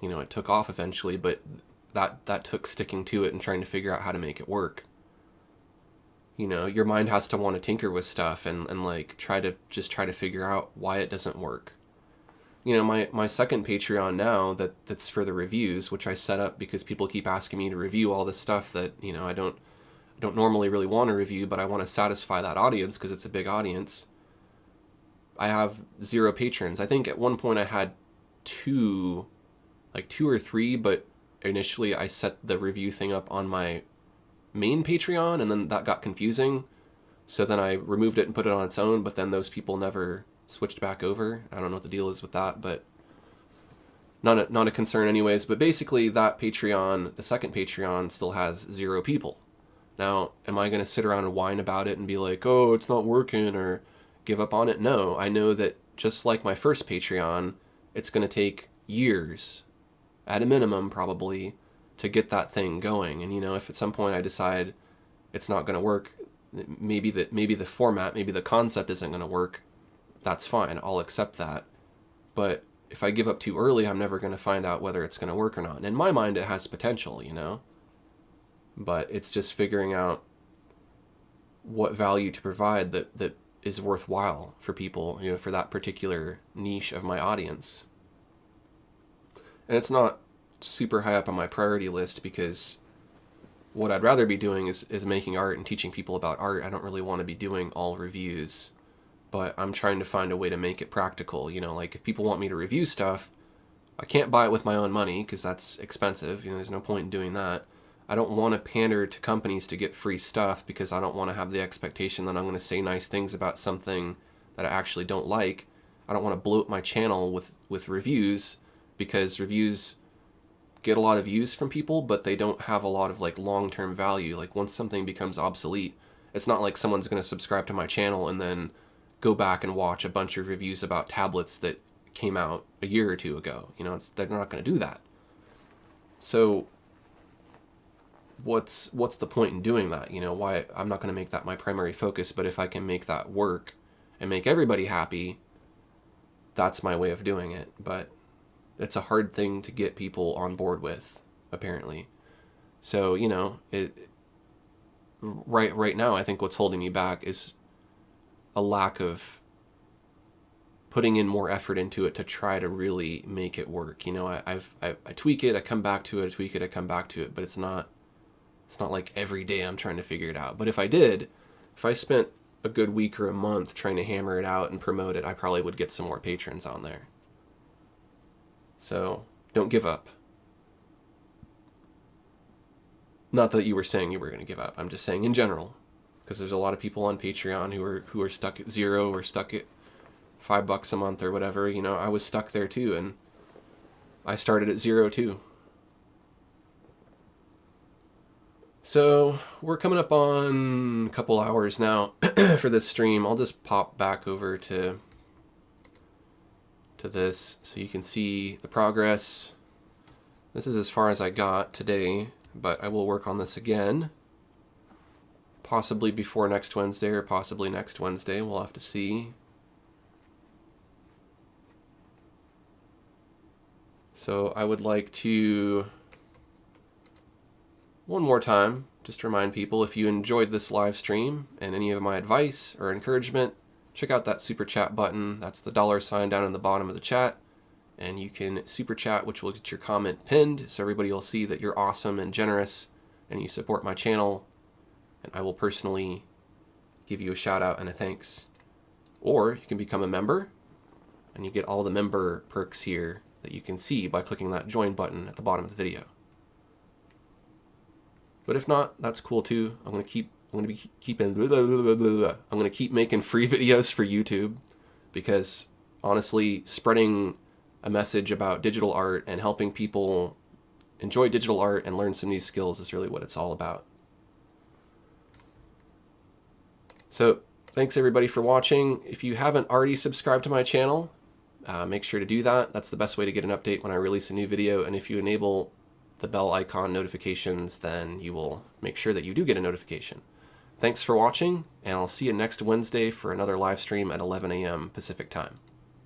S1: you know, it took off eventually, but that took sticking to it and trying to figure out how to make it work. You know, your mind has to want to tinker with stuff and like try to figure out why it doesn't work. You know, my second Patreon now that's for the reviews, which I set up because people keep asking me to review all this stuff that, you know, I don't normally really want to review, but I want to satisfy that audience because it's a big audience. I have 0 patrons. I think at one point I had 2 or 3, but initially I set the review thing up on my main Patreon, and then that got confusing. So then I removed it and put it on its own, but then those people never switched back over. I don't know what the deal is with that, but not a concern anyways. But basically that Patreon, the second Patreon, still has 0 people. Now, am I going to sit around and whine about it and be like, oh, it's not working, or give up on it? No, I know that just like my first Patreon, it's going to take years, at a minimum probably, to get that thing going. And, you know, if at some point I decide it's not going to work, maybe the format, maybe the concept isn't going to work, that's fine, I'll accept that. But if I give up too early, I'm never going to find out whether it's going to work or not. And in my mind, it has potential, you know? But it's just figuring out what value to provide that is worthwhile for people, you know, for that particular niche of my audience. And it's not super high up on my priority list because what I'd rather be doing is making art and teaching people about art. I don't really want to be doing all reviews, but I'm trying to find a way to make it practical. You know, like if people want me to review stuff, I can't buy it with my own money because that's expensive. You know, there's no point in doing that. I don't want to pander to companies to get free stuff because I don't want to have the expectation that I'm going to say nice things about something that I actually don't like. I don't want to bloat my channel with reviews because reviews get a lot of views from people, but they don't have a lot of like long-term value. Like once something becomes obsolete, it's not like someone's going to subscribe to my channel and then go back and watch a bunch of reviews about tablets that came out a year or 2 ago. You know, they're not going to do that. So what's the point in doing that? You know, why I'm not going to make that my primary focus, but if I can make that work and make everybody happy, that's my way of doing it. But it's a hard thing to get people on board with, apparently. So, you know, right now, I think what's holding me back is a lack of putting in more effort into it to try to really make it work. You know, I tweak it, I come back to it, I tweak it, I come back to it, but it's not like every day I'm trying to figure it out. But if I spent a good week or a month trying to hammer it out and promote it, I probably would get some more patrons on there. So don't give up. Not that you were saying you were going to give up. I'm just saying in general, because there's a lot of people on Patreon who are stuck at 0 or stuck at $5 a month or whatever. You know, I was stuck there too, and I started at 0 too. So we're coming up on a couple hours now for this stream. I'll just pop back over to this so you can see the progress. This is as far as I got today, but I will work on this again. Possibly before next Wednesday or possibly next Wednesday. We'll have to see. So I would like to, one more time, just remind people, if you enjoyed this live stream and any of my advice or encouragement, check out that super chat button. That's the $sign down in the bottom of the chat. And you can super chat, which will get your comment pinned, so everybody will see that you're awesome and generous and you support my channel. And I will personally give you a shout out and a thanks. Or you can become a member and you get all the member perks here that you can see by clicking that join button at the bottom of the video. But if not, that's cool too. I'm gonna keep making free videos for YouTube, because honestly, spreading a message about digital art and helping people enjoy digital art and learn some new skills is really what it's all about. So thanks everybody for watching. If you haven't already subscribed to my channel, make sure to do that. That's the best way to get an update when I release a new video. And if you enable the bell icon notifications, then you will make sure that you do get a notification. Thanks for watching, and I'll see you next Wednesday for another live stream at 11 a.m. Pacific time.